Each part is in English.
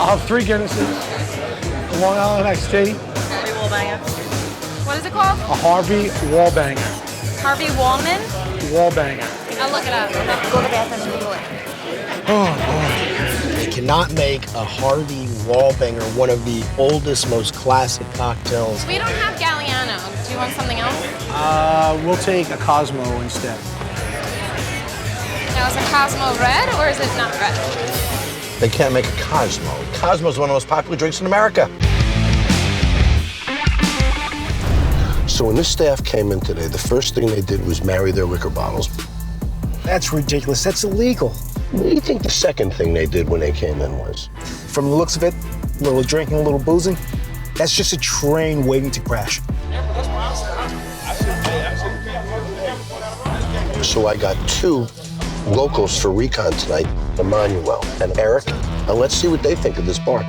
I'll have 3 Guinnesses, a Long Island iced tea. Harvey Wallbanger. What is it called? A Harvey Wallbanger. Harvey Wallman? Wallbanger. I'll look it up. Go to the bathroom and Google it. Oh, boy. You cannot make a Harvey Wallbanger one of the oldest, most classic cocktails. We don't have Galliano. Do you want something else? We'll take a Cosmo instead. Now, is a Cosmo red or is it not red? They can't make a Cosmo. Cosmo's one of the most popular drinks in America. So when this staff came in today, the first thing they did was marry their liquor bottles. That's ridiculous. That's illegal. What do you think the second thing they did when they came in was? From the looks of it, a little drinking, a little boozing, that's just a train waiting to crash. So I got 2 locals for recon tonight, Emmanuel and Eric, and let's see what they think of this bar.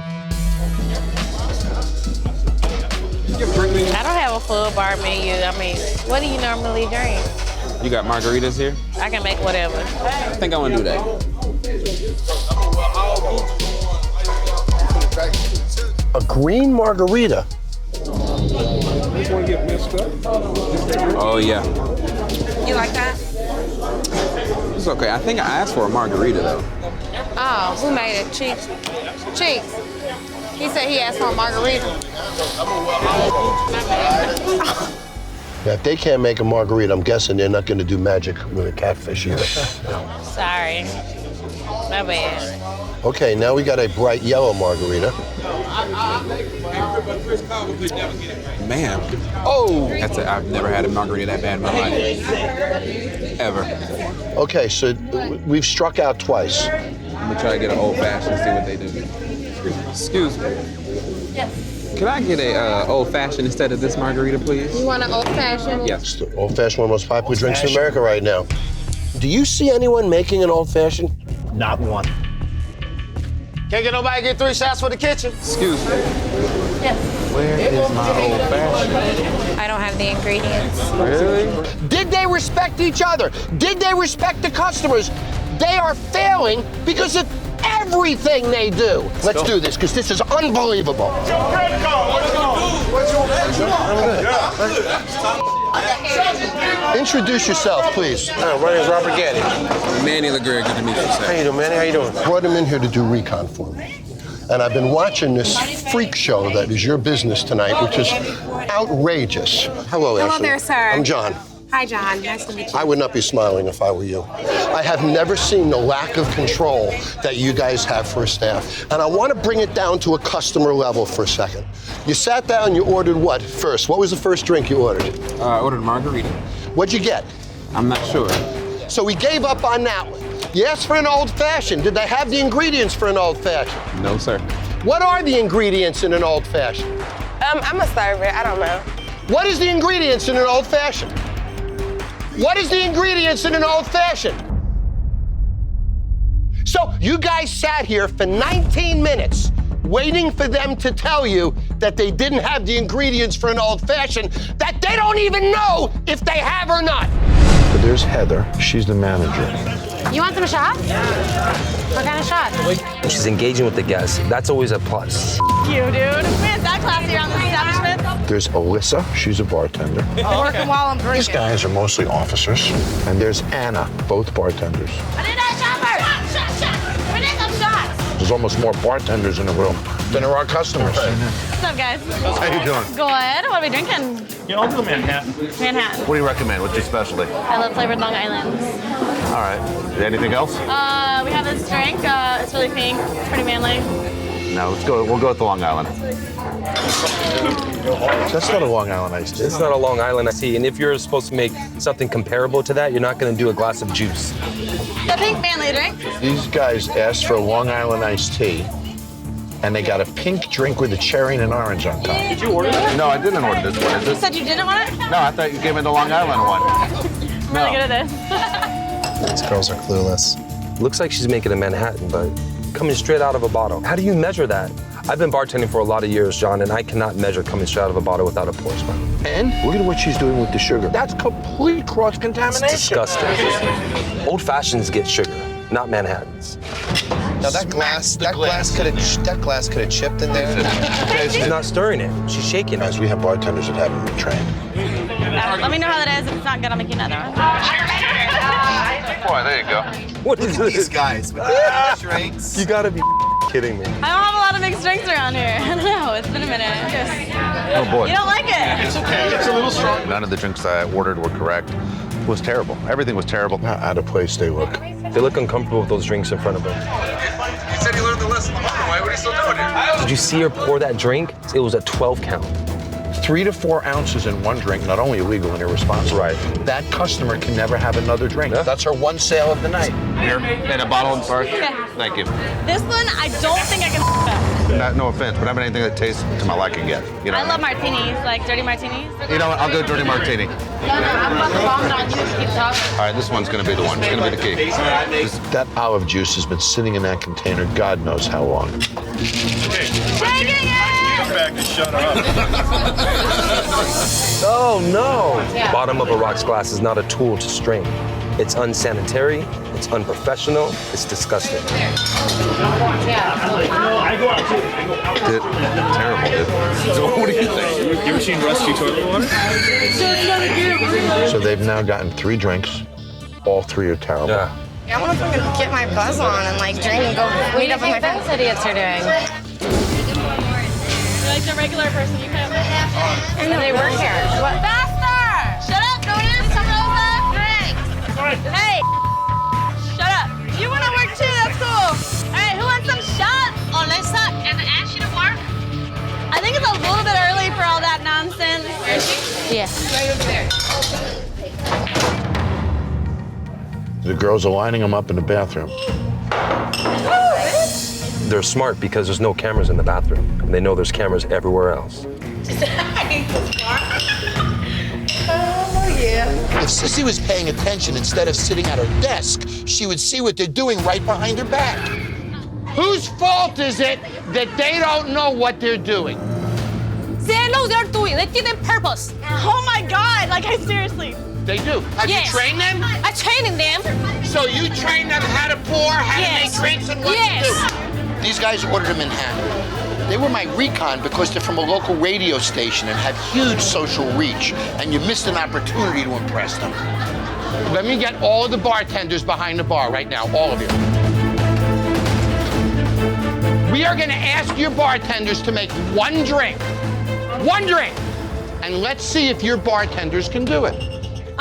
I don't have a full bar menu. I mean, what do you normally drink? You got margaritas here? I can make whatever. I think I want to do that. A green margarita? Oh, yeah. You like that? It's okay. I think I asked for a margarita, though. Oh, who made it? Cheeks. Cheeks. He said he asked for a margarita. Now, if they can't make a margarita, I'm guessing they're not going to do magic with a catfish either. Sorry. My bad. Okay, now we got a bright yellow margarita. Man. Oh! I've never had a margarita that bad in my life. Ever. Okay, so we've struck out twice. I'm going to try to get an old-fashioned and see what they do. Excuse me. Yes. Can I get a old-fashioned instead of this margarita, please? You want an old-fashioned? Yes. It's the old-fashioned, one of the most popular drinks in America right now. Do you see anyone making an old-fashioned? Not one. Can't get nobody get 3 shots for the kitchen. Excuse me. Yes. Where is my old-fashioned? I don't have the ingredients. Really? Did they respect each other? Did they respect the customers? They are failing because of everything they do. Let's do this, because this is unbelievable. Introduce yourself, please. My name's Robert Gaddy. Manny LeGreg, good to meet you, sir. How you doing, Manny? How you doing? Brought him in here to do recon for me. And I've been watching this freak show that is your business tonight, which is outrageous. Hello, Ashley. Hello there, sir. I'm John. Hi, John. Nice to meet you. I would not be smiling if I were you. I have never seen the lack of control that you guys have for a staff. And I want to bring it down to a customer level for a second. You sat down, you ordered what first? What was the first drink you ordered? I ordered a margarita. What'd you get? I'm not sure. So we gave up on that one. You asked for an old-fashioned. Did they have the ingredients for an old-fashioned? No, sir. What are the ingredients in an old-fashioned? I'm a server. I don't know. What is the ingredients in an old-fashioned? What is the ingredients in an old-fashioned? So you guys sat here for 19 minutes waiting for them to tell you that they didn't have the ingredients for an old-fashioned that they don't even know if they have or not. But there's Heather. She's the manager. You want some shots? What kind of shot? She's engaging with the guests. That's always a plus. You, dude. Man, that classy around the establishment. There's Alyssa. She's a bartender. Working while I'm drinking. These guys are mostly officers. And there's Anna, both bartenders. I need that shopper! We need some shots! There's almost more bartenders in the room than there are customers. What's up, guys? How you doing? Good. What are we drinking? Yeah, I'll do Manhattan. Manhattan. What do you recommend? What's your specialty? I love flavored Long Island. All right. Anything else? We have this drink. It's really pink. It's pretty manly. No, we'll go with the Long Island. That's not a Long Island iced tea. It's not a Long Island iced tea, and if you're supposed to make something comparable to that, you're not going to do a glass of juice. The pink manly drink. These guys asked for a Long Island iced tea, and they got a pink drink with a cherry and an orange on top. Did you order it? No, I didn't order this one. You said you didn't want it? No, I thought you gave me the Long Island one. I'm really good at this. These girls are clueless. Looks like she's making a Manhattan, but coming straight out of a bottle. How do you measure that? I've been bartending for a lot of years, John, and I cannot measure coming straight out of a bottle without a pour spout. And look at what she's doing with the sugar. That's complete It's cross-contamination. disgusting. Old fashions get sugar, not Manhattans. Now that glass could have chipped in there. She's not stirring it. She's shaking it. Guys, we have bartenders that haven't been trained. Let me know how that is. If it's not good, I'll make you another one. Boy, there you go. What is These this? guys with the drinks. You gotta be kidding me. I don't have a lot of mixed drinks around here. I don't know. It's been a minute. Oh boy. You don't like it? It's okay. It's a little strong. None of the drinks I ordered were correct. It was terrible. Everything was terrible. How out of place they look. They look uncomfortable with those drinks in front of them. You said you learned the lesson the hard way. What are you still doing here? Did you see her pour that drink? It was a 12 count. 3 to 4 ounces in one drink, not only illegal and irresponsible. Right. That customer can never have another drink. Yeah. That's her one sale of the night. Here, and a bottle of first. Yeah. Thank you. This one, I don't think I can up. No offense, but I mean anything that tastes to my liking yet. You know I what love mean? martinis, like dirty martinis. You know what? I'll go dirty martini. No, I'm about to vomit on you to keep talking. All right, this one's gonna be the one. It's gonna be the key. That olive juice has been sitting in that container God knows how long. Shaking it! Come back and shut up. Oh no! The bottom of a rocks glass is not a tool to strain. It's unsanitary, it's unprofessional, it's disgusting. Terrible, dude. So what do you think? You ever seen rusty toilet water? So they've now gotten 3 drinks. All 3 are terrible. Yeah. I want to fucking get my buzz on and like drink and go meet up with my friends. idiots are doing? You're like the regular person you have. I know they work here. What? Faster! Shut up, Jordan! Some of those drinks! Hey! Shut up! You want to work too? That's cool! Alright, who wants some shots? Oh, let's stop. Can I ask you to work? I think it's a little bit early for all that nonsense. Where is she? Yeah. Right over there. The girls are lining them up in the bathroom. They're smart because there's no cameras in the bathroom. And they know there's cameras everywhere else. Oh, yeah. If Sissy was paying attention instead of sitting at her desk, she would see what they're doing right behind her back. Whose fault is it that they don't know what they're doing? They know they're doing. They did it on purpose. Oh my god, like I seriously. They do. Have Yes. you trained them? I'm training them. So you train them how to pour, how Yes. to make drinks, and what Yes. to do? These guys ordered a Manhattan. They were my recon because they're from a local radio station and have huge social reach, and you missed an opportunity to impress them. Let me get all of the bartenders behind the bar right now, all of you. We are gonna ask your bartenders to make one drink. One drink. And let's see if your bartenders can do it.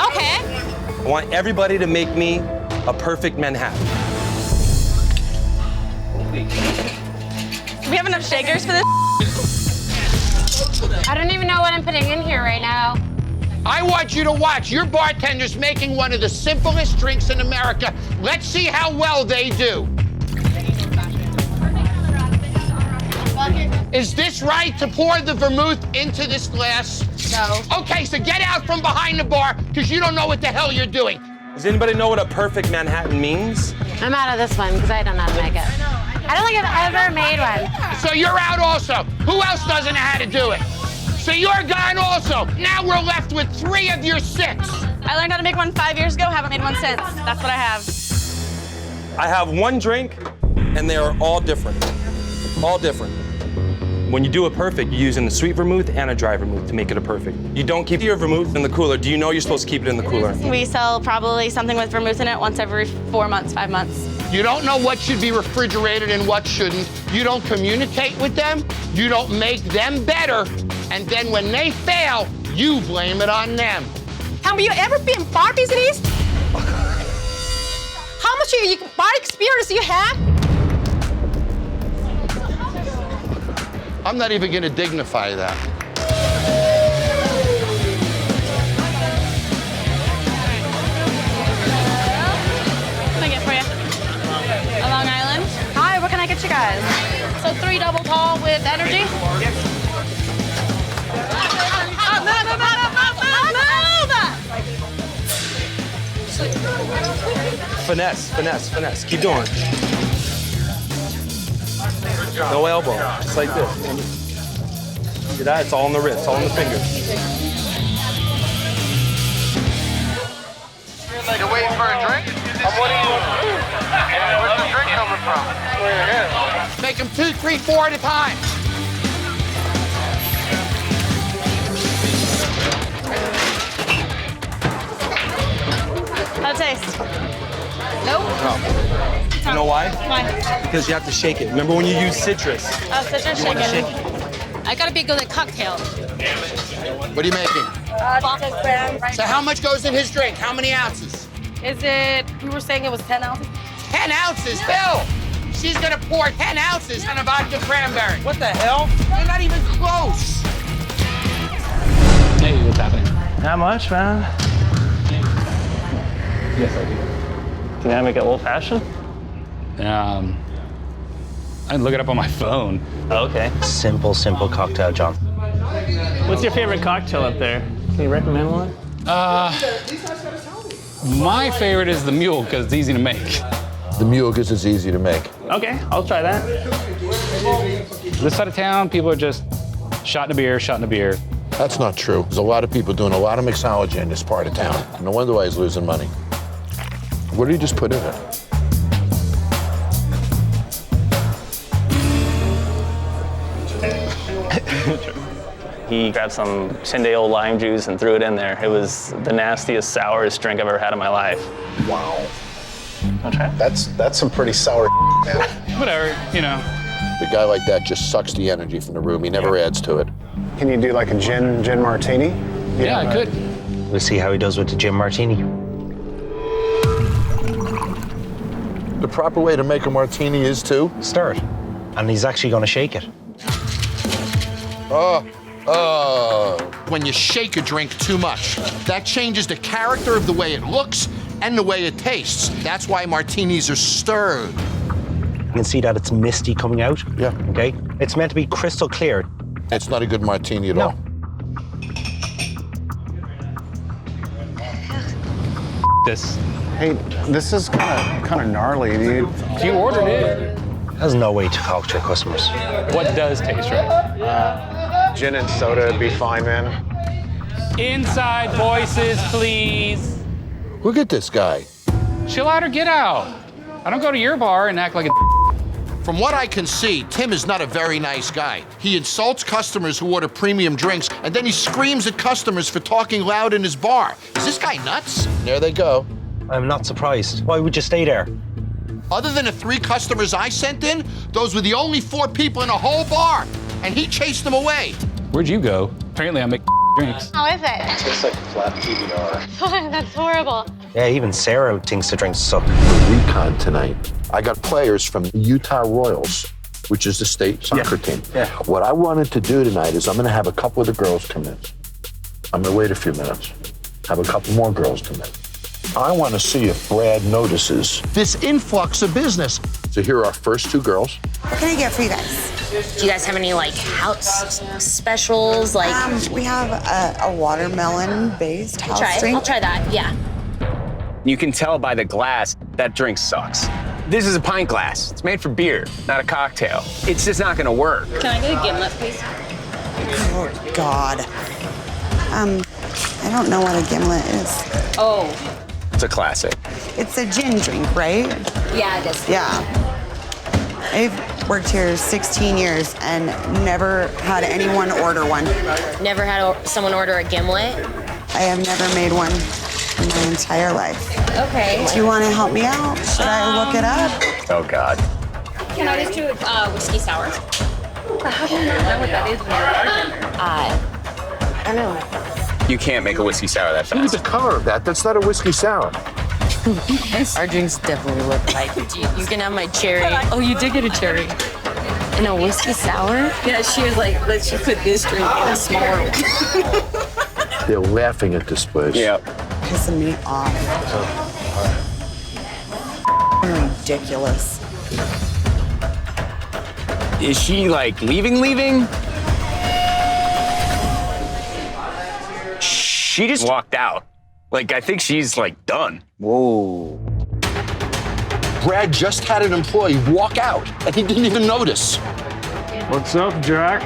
Okay. I want everybody to make me a perfect Manhattan. Do we have enough shakers for this? I don't even know what I'm putting in here right now. I want you to watch your bartenders making one of the simplest drinks in America. Let's see how well they do. Is this right to pour the vermouth into this glass? No. Okay, so get out from behind the bar because you don't know what the hell you're doing. Does anybody know what a perfect Manhattan means? I'm out of this one because I don't know how to make it. I don't think I've ever made one. So you're out also. Who else doesn't know how to do it? So you're gone also. Now we're left with 3 of your 6. I learned how to make one 5 years ago, haven't made one since. That's what I have. I have one drink, and they are all different. All different. When you do it perfect, you're using a sweet vermouth and a dry vermouth to make it a perfect. You don't keep your vermouth in the cooler. Do you know you're supposed to keep it in the cooler? We sell probably something with vermouth in it once every 4 months, 5 months. You don't know what should be refrigerated and what shouldn't. You don't communicate with them. You don't make them better. And then when they fail, you blame it on them. Have you ever been bar business? How much bar experience do you have? I'm not even going to dignify that. What can I get for you? A Long Island? Hi, what can I get you guys? So 3 double tall with energy? Finesse, finesse, finesse. Keep doing. No elbow, just like this. See that? It's all on the wrist, all on the fingers. You're waiting for a drink? What do you want? Where's the drink coming coming from? Make them 2, 3, 4 at a time. How's it taste? Nope. You know why? Why? Because you have to shake it. Remember when you use citrus? Oh, citrus You want to shake shaken. it. I gotta be good at cocktails. What are you making? Right. So how much goes in his drink? How many ounces? Is it, we were saying it was 10 ounces? 10 ounces, Bill! She's gonna pour 10 ounces on a vodka cranberry. What the hell? You're not even close. Hey, what's happening? Not much, man. Yes, I do. Can I make it old-fashioned? I look it up on my phone. Okay. Simple cocktail, John. What's your favorite cocktail up there? Can you recommend one? My favorite is the mule because it's easy to make. The mule because it's easy to make. Okay, I'll try that. This side of town, people are just shot in a beer. That's not true. There's a lot of people doing a lot of mixology in this part of town. No wonder why he's losing money. What did he just put in it? He grabbed some 10-day-old lime juice and threw it in there. It was the nastiest, sourest drink I've ever had in my life. Wow. I'll try it. That's some pretty sour man. Whatever, you know. A guy like that just sucks the energy from the room. He never adds to it. Can you do like a gin martini? Yeah, I could. We'll see how he does with the gin martini. The proper way to make a martini is to Stir it. And he's actually going to shake it. When you shake a drink too much, that changes the character of the way it looks and the way it tastes. That's why martinis are stirred. You can see that it's misty coming out. Yeah. Okay? It's meant to be crystal clear. It's not a good martini at all. This. Hey, this is kind of gnarly, dude. You ordered it. There's no way to talk to your customers. What does taste right? Gin and soda would be fine, man. Inside voices, please. Look at this guy. Chill out or get out. I don't go to your bar and act like a From what I can see, Tim is not a very nice guy. He insults customers who order premium drinks, and then he screams at customers for talking loud in his bar. Is this guy nuts? There they go. I'm not surprised. Why would you stay there? Other than the 3 customers I sent in, those were the only 4 people in the whole bar, and he chased them away. Where'd you go? Apparently I make drinks. How is it? Tastes like flat PBR. That's horrible. Yeah, even Sarah thinks the drinks suck. Recon tonight. I got players from the Utah Royals, which is the state soccer team. Yeah. What I wanted to do tonight is I'm going to have a couple of the girls come in. I'm going to wait a few minutes. Have a couple more girls come in. I want to see if Brad notices this influx of business. So here are our first 2 girls. What can I get for you guys? Do you guys have any like house specials? Like We have a watermelon-based house drink. I'll try that. Yeah. You can tell by the glass that drink sucks. This is a pint glass. It's made for beer, not a cocktail. It's just not gonna work. Can I get a gimlet, please? Oh, God. I don't know what a gimlet is. Oh. It's a classic. It's a gin drink, right? Yeah, it is. Yeah. I've worked here 16 years and never had anyone order one. Never had someone order a gimlet? I have never made one in my entire life. Okay. Do you want to help me out? Should I look it up? Oh, God. Can I just do whiskey sour? How do you not know what that is when you're a bartender? I don't know. You can't make a whiskey sour that Look at fast. the color of that. That's not a whiskey sour. Our drinks definitely look like. You can have my cherry. Oh, you did get a cherry. And a whiskey sour? Yeah, she was like, let's just put this drink in a smaller one. They're laughing at this place. Yeah. Pissing me off. Ridiculous. Is she like leaving? She just walked out. Like, I think she's like done. Whoa. Brad just had an employee walk out, and he didn't even notice. What's up, Jack?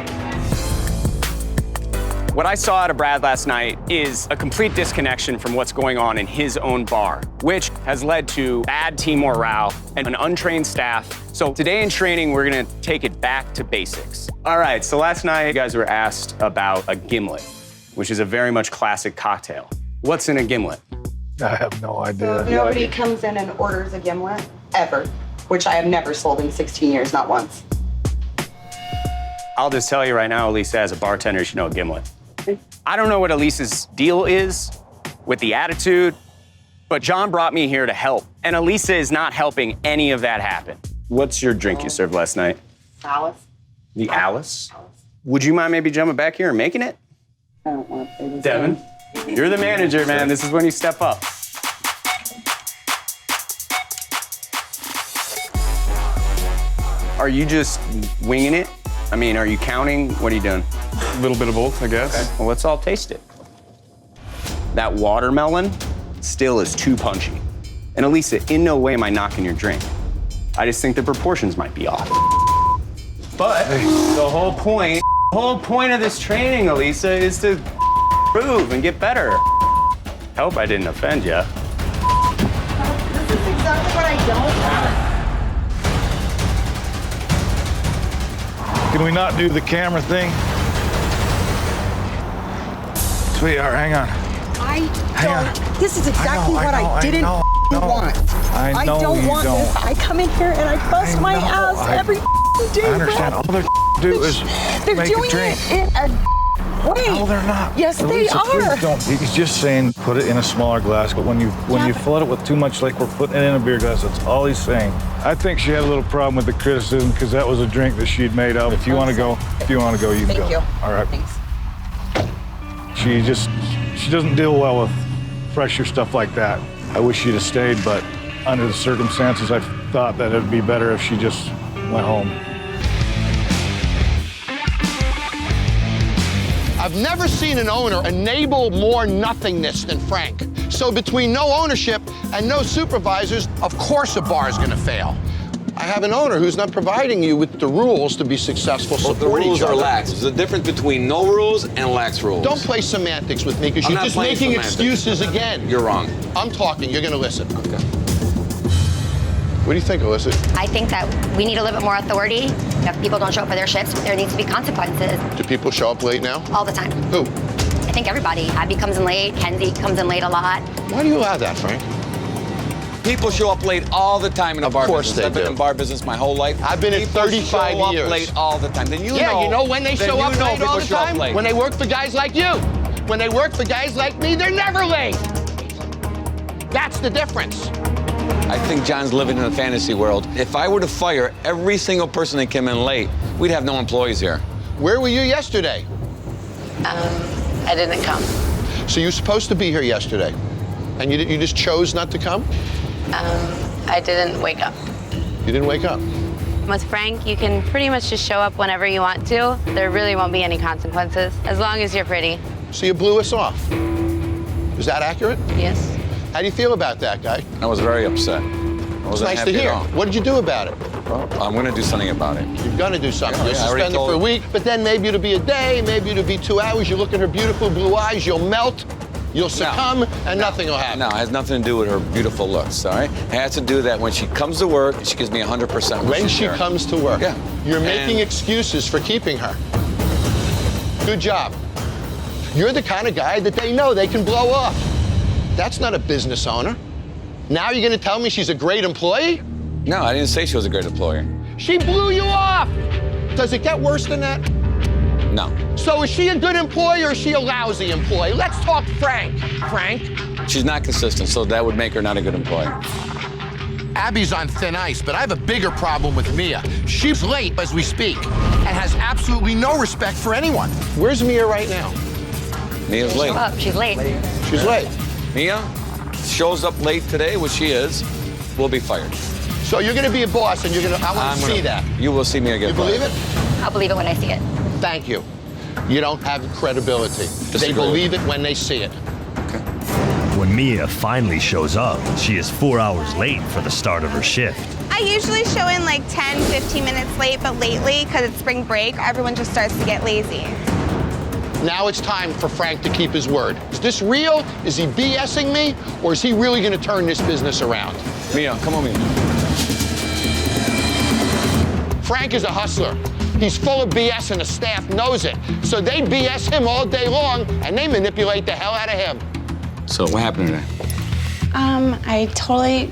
What I saw out of Brad last night is a complete disconnection from what's going on in his own bar, which has led to bad team morale and an untrained staff. So today in training, we're gonna take it back to basics. All right, so last night you guys were asked about a gimlet, which is a very much classic cocktail. What's in a gimlet? I have no idea. Nobody comes in and orders a gimlet, ever, which I have never sold in 16 years, not once. I'll just tell you right now, Elisa, as a bartender, you should know a gimlet. I don't know what Elisa's deal is with the attitude, but John brought me here to help, and Elisa is not helping any of that happen. What's your drink you served last night? Alice. The Alice? Would you mind maybe jumping back here and making it? I don't want to say this. Devin, you're the manager, man. This is when you step up. Are you just winging it? I mean, are you counting? What are you doing? A little bit of both, I guess. Okay. Well, let's all taste it. That watermelon still is too punchy. And Elisa, in no way am I knocking your drink. I just think the proportions might be off. But the whole point of this training, Elisa, is to improve and get better. Hope I didn't offend you. This is exactly what I don't want. Can we not do the camera thing? Sweetheart, hang on. This is exactly what I didn't want. I know don't you want don't. this. I come in here and I bust my ass every day. I understand. All they're do is They're make doing a drink. it in a way. No, they're not. Yes, Elisa, they are. Please don't. He's just saying put it in a smaller glass, but when you flood it with too much, like we're putting it in a beer glass, that's all he's saying. I think she had a little problem with the criticism because that was a drink that she'd made up. If you want to go, you can go. Thank you. All right. Thanks. She doesn't deal well with fresher stuff like that. I wish she'd have stayed, but under the circumstances, I thought that it'd be better if she just went home. I've never seen an owner enable more nothingness than Frank. So between no ownership and no supervisors, of course a bar is gonna fail. I have an owner who's not providing you with the rules to be successful, Well, support the rules each other. are lax. There's a difference between no rules and lax rules. Don't play semantics with me, because I'm you're not just playing making semantics. excuses again. You're wrong. I'm talking, you're gonna listen. Okay. What do you think, Alyssa? I think that we need a little bit more authority. If people don't show up for their shifts, there needs to be consequences Do people show up late now? all the time. Who? I think everybody. Abby comes in late, Kenzie comes in late a lot. Why do you allow that, Frank? People show up late all the time in the bar course business. they I've been do. in bar business my whole life. I've been in People 35 show years. up late all the time. Then you Yeah, know. you know when they then show up you know late all people the show up time? late. When they work for guys like you. When they work for guys like me, they're never late. That's the difference. I think John's living in a fantasy world. If I were to fire every single person that came in late, we'd have no employees here. Where were you yesterday? I didn't come. So you were supposed to be here yesterday, and you just chose not to come? I didn't wake up. You didn't wake up? With Frank, you can pretty much just show up whenever you want to. There really won't be any consequences, as long as you're pretty. So you blew us off. Is that accurate? Yes. How do you feel about that, guy? I was very upset. I It's wasn't nice to happy hear. at all. What did you do about it? Well, I'm going to do something about it. You're gonna do something. Yeah, You'll I already suspend it told for a her. week, but then maybe it'll be a day, maybe it'll be 2 hours. You look at her beautiful blue eyes, you'll melt, you'll succumb, and nothing will happen. No, it has nothing to do with her beautiful looks, all right? It has to do that when she comes to work, she gives me 100%. When she comes to work, Yeah. you're And- making excuses for keeping her. Good job. You're the kind of guy that they know they can blow off. That's not a business owner. Now you're gonna tell me she's a great employee? No, I didn't say she was a great employer. She blew you off! Does it get worse than that? No. So is she a good employee or is she a lousy employee? Let's talk Frank. Frank? She's not consistent, so that would make her not a good employee. Abby's on thin ice, but I have a bigger problem with Mia. She's late as we speak and has absolutely no respect for anyone. Where's Mia right now? Mia's late. Show up, she's late. She's late. Mia shows up late today, which she is, will be fired. So you're gonna be a boss and I want to see that. You will see Mia get You fired. believe it? I'll believe it when I see it. Thank you. You don't have credibility. They Disagree. believe it when they see it. When Mia finally shows up, she is 4 hours late for the start of her shift. I usually show in like 10, 15 minutes late, but lately, because it's spring break, everyone just starts to get lazy. Now it's time for Frank to keep his word. Is this real? Is he BSing me? Or is he really gonna turn this business around? Mia, come on, Mia. Frank is a hustler. He's full of BS and the staff knows it. So they BS him all day long and they manipulate the hell out of him. So what happened today? I totally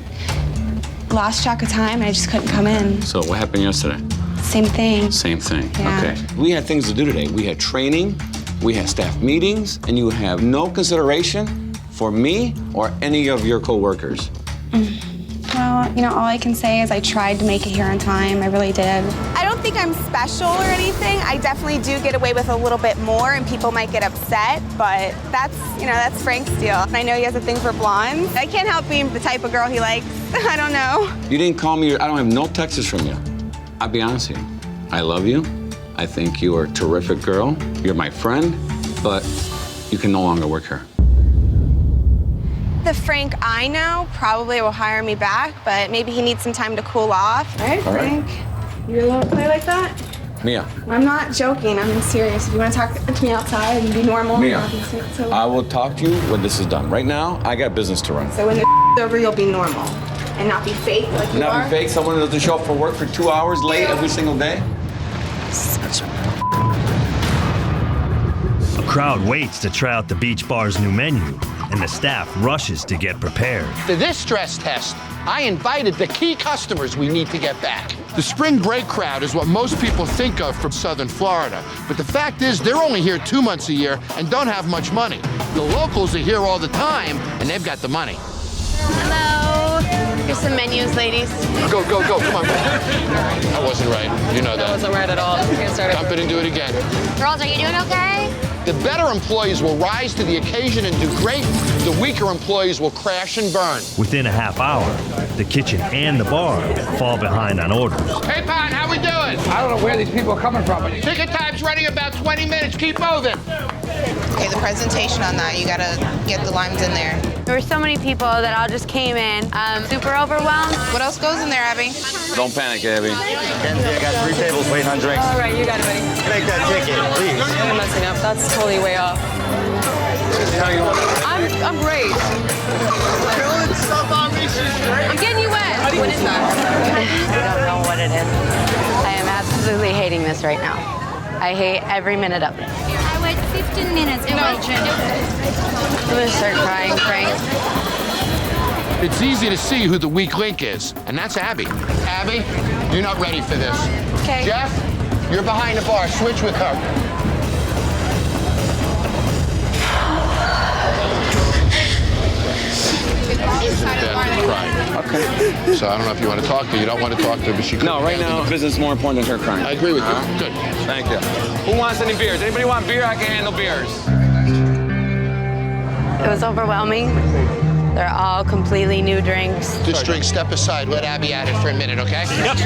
lost track of time and I just couldn't come in. So what happened yesterday? Same thing. Same thing. Yeah. Okay. We had things to do today. We had training, we had staff meetings, and you have no consideration for me or any of your coworkers. Well, you know, all I can say is I tried to make it here on time. I really did. I don't think I'm special or anything. I definitely do get away with a little bit more and people might get upset, but that's, you know, that's Frank's deal. I know he has a thing for blondes. I can't help being the type of girl he likes. I don't know. You didn't call me, I don't have no texts from you. I'll be honest with you. I love you. I think you are a terrific girl. You're my friend, but you can no longer work here. The Frank I know probably will hire me back, but maybe he needs some time to cool off. All right, All right. Frank. You're a little play like that? Mia. I'm not joking. I'm serious. If you want to talk to me outside and be normal. Mia, so I will talk to you when this is done. Right now, I got business to run. when the over, you'll be normal and not be fake like you are. Not be fake, someone that doesn't show up for work for 2 hours late every single day. A crowd waits to try out the beach bar's new menu, and the staff rushes to get prepared. For this stress test, I invited the key customers we need to get back. The spring break crowd is what most people think of from Southern Florida. But the fact is, they're only here 2 months a year and don't have much money. The locals are here all the time, and they've got the money. Hello. Here's some menus, ladies. Go, go, go, come on. That wasn't right. You know that. That wasn't right at all. Dump it and do it again. Girls, are you doing okay? The better employees will rise to the occasion and do great. The weaker employees will crash and burn. Within a half hour, the kitchen and the bar fall behind on orders. Hey, Pon, how we doing? I don't know where these people are coming from. Ticket time's running about 20 minutes. Keep moving. Okay, the presentation on that, you gotta get the limes in there. There were so many people that all just came in. Super overwhelmed. What else goes in there, Abby? Don't panic, Abby. Kenzie, I got 3 tables waiting on drinks. All right, you got it, buddy. Make that ticket, please. I'm messing up. That's totally way off. I'm great. I'm getting you wet. What is that? I don't know what it is. I am absolutely hating this right now. I hate every minute of it. I wait 15 minutes. I'm gonna start crying, Frank. It's easy to see who the weak link is, and that's Abby. Abby, you're not ready for this. Okay. Jeff, you're behind the bar. Switch with her. She's in bed and crying. Okay. So I don't know if you want to talk to her. You don't want to talk to her, but she could. No, right now, business is more important than her crying. I agree with you. Good. Thank you. Who wants any beers? Anybody want beer? I can handle beers. It was overwhelming. They're all completely new drinks. Just drink, step aside. Let Abby at it for a minute, okay? Yep.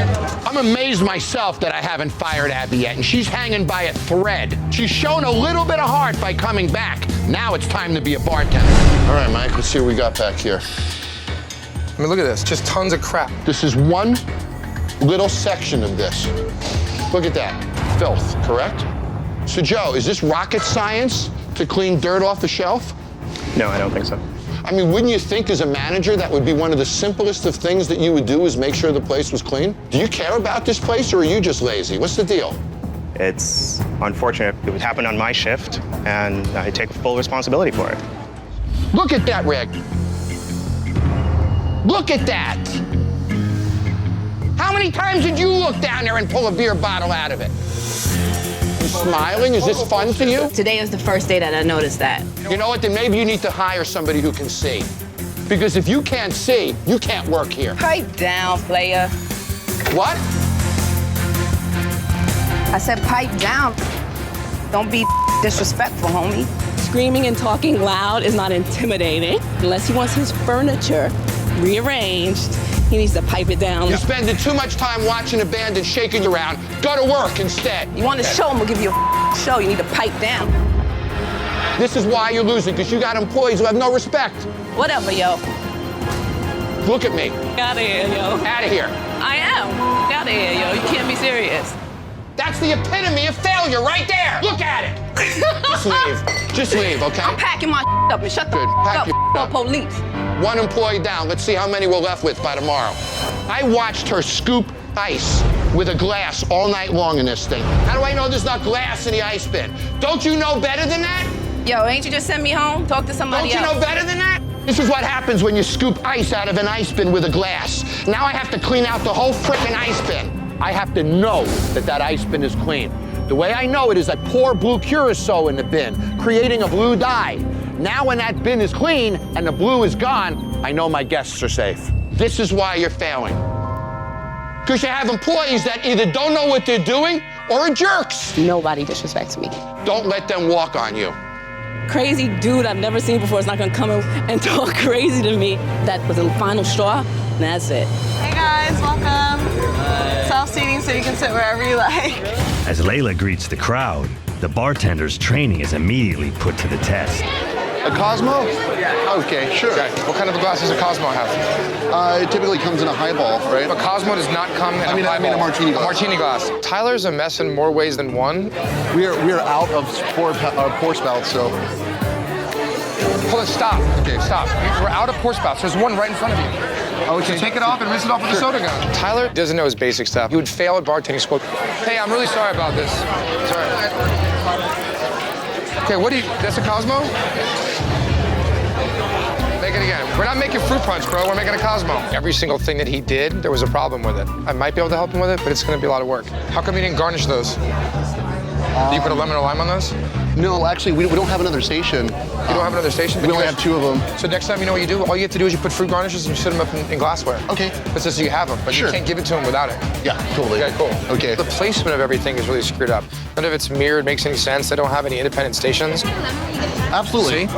I'm amazed myself that I haven't fired Abby yet, and she's hanging by a thread. She's shown a little bit of heart by coming back. Now it's time to be a bartender. All right, Mike, let's see what we got back here. I mean, look at this, just tons of crap. This is one little section of this. Look at that, filth, correct? So Joe, is this rocket science to clean dirt off the shelf? No, I don't think so. I mean, wouldn't you think as a manager that would be one of the simplest of things that you would do is make sure the place was clean? Do you care about this place or are you just lazy? What's the deal? It's unfortunate. It would happen on my shift, and I take full responsibility for it. Look at that, Rick. Look at that. How many times did you look down there and pull a beer bottle out of it? You smiling? Is this fun to you? Today is the first day that I noticed that. You know what? Then maybe you need to hire somebody who can see. Because if you can't see, you can't work here. Pipe down, player. What? I said pipe down. Don't be disrespectful, homie. Screaming and talking loud is not intimidating. Unless he wants his furniture rearranged, he needs to pipe it down. You're spending too much time watching a band and shaking around. Go to work instead. You want to show him, we'll give you a show. You need to pipe down. This is why you're losing, because you got employees who have no respect. Whatever, yo. Look at me. Out of here, yo. Out of here. I am. Out of here, yo. You can't be serious. That's the epitome of failure right there. Look at it. Just leave. Just leave, okay? I'm packing my up and shut the Pack up for police. One employee down. Let's see how many we're left with by tomorrow. I watched her scoop ice with a glass all night long in this thing. How do I know there's not glass in the ice bin? Don't you know better than that? Yo, ain't you just send me home? Talk to somebody else. Don't you know better than that? This is what happens when you scoop ice out of an ice bin with a glass. Now I have to clean out the whole frickin' ice bin. I have to know that that ice bin is clean. The way I know it is I pour blue curacao in the bin, creating a blue dye. Now when that bin is clean and the blue is gone, I know my guests are safe. This is why you're failing. Because you have employees that either don't know what they're doing or are jerks. Nobody disrespects me. Don't let them walk on you. Crazy dude I've never seen before is not gonna come in and talk crazy to me. That was the final straw, and that's it. Hey guys, welcome. Self-seating so you can sit wherever you like. As Layla greets the crowd, the bartender's training is immediately put to the test. A Cosmo? Yeah. Okay, sure. Okay. What kind of a glass does a Cosmo have? It typically comes in a highball, right? But Cosmo does not come in a highball. I mean a martini glass. A martini glass. Tyler's a mess in more ways than one. We are out of pour spouts, so. Hold on, stop. Okay, stop. We're out of pour spouts. There's one right in front of you. Okay. So take it off and rinse it off with a soda gun. Tyler doesn't know his basic stuff. He would fail at bartending school. Hey, I'm really sorry about this. Sorry. Okay, what do you, that's a Cosmo? Make it again. We're not making fruit punch, bro. We're making a Cosmo. Every single thing that he did, there was a problem with it. I might be able to help him with it, but it's gonna be a lot of work. How come you didn't garnish those? Do you put a lemon or lime on those? No, actually, we don't have another station. You don't have another station? We only have 2 of them. So next time, you know what you do? All you have to do is you put fruit garnishes and you set them up in glassware. Okay. That's just so you have them, but you can't give it to him without it. Yeah, totally. Okay, cool. Okay. The placement of everything is really screwed up. None of it's mirrored, makes any sense. They don't have any independent stations. Absolutely. See?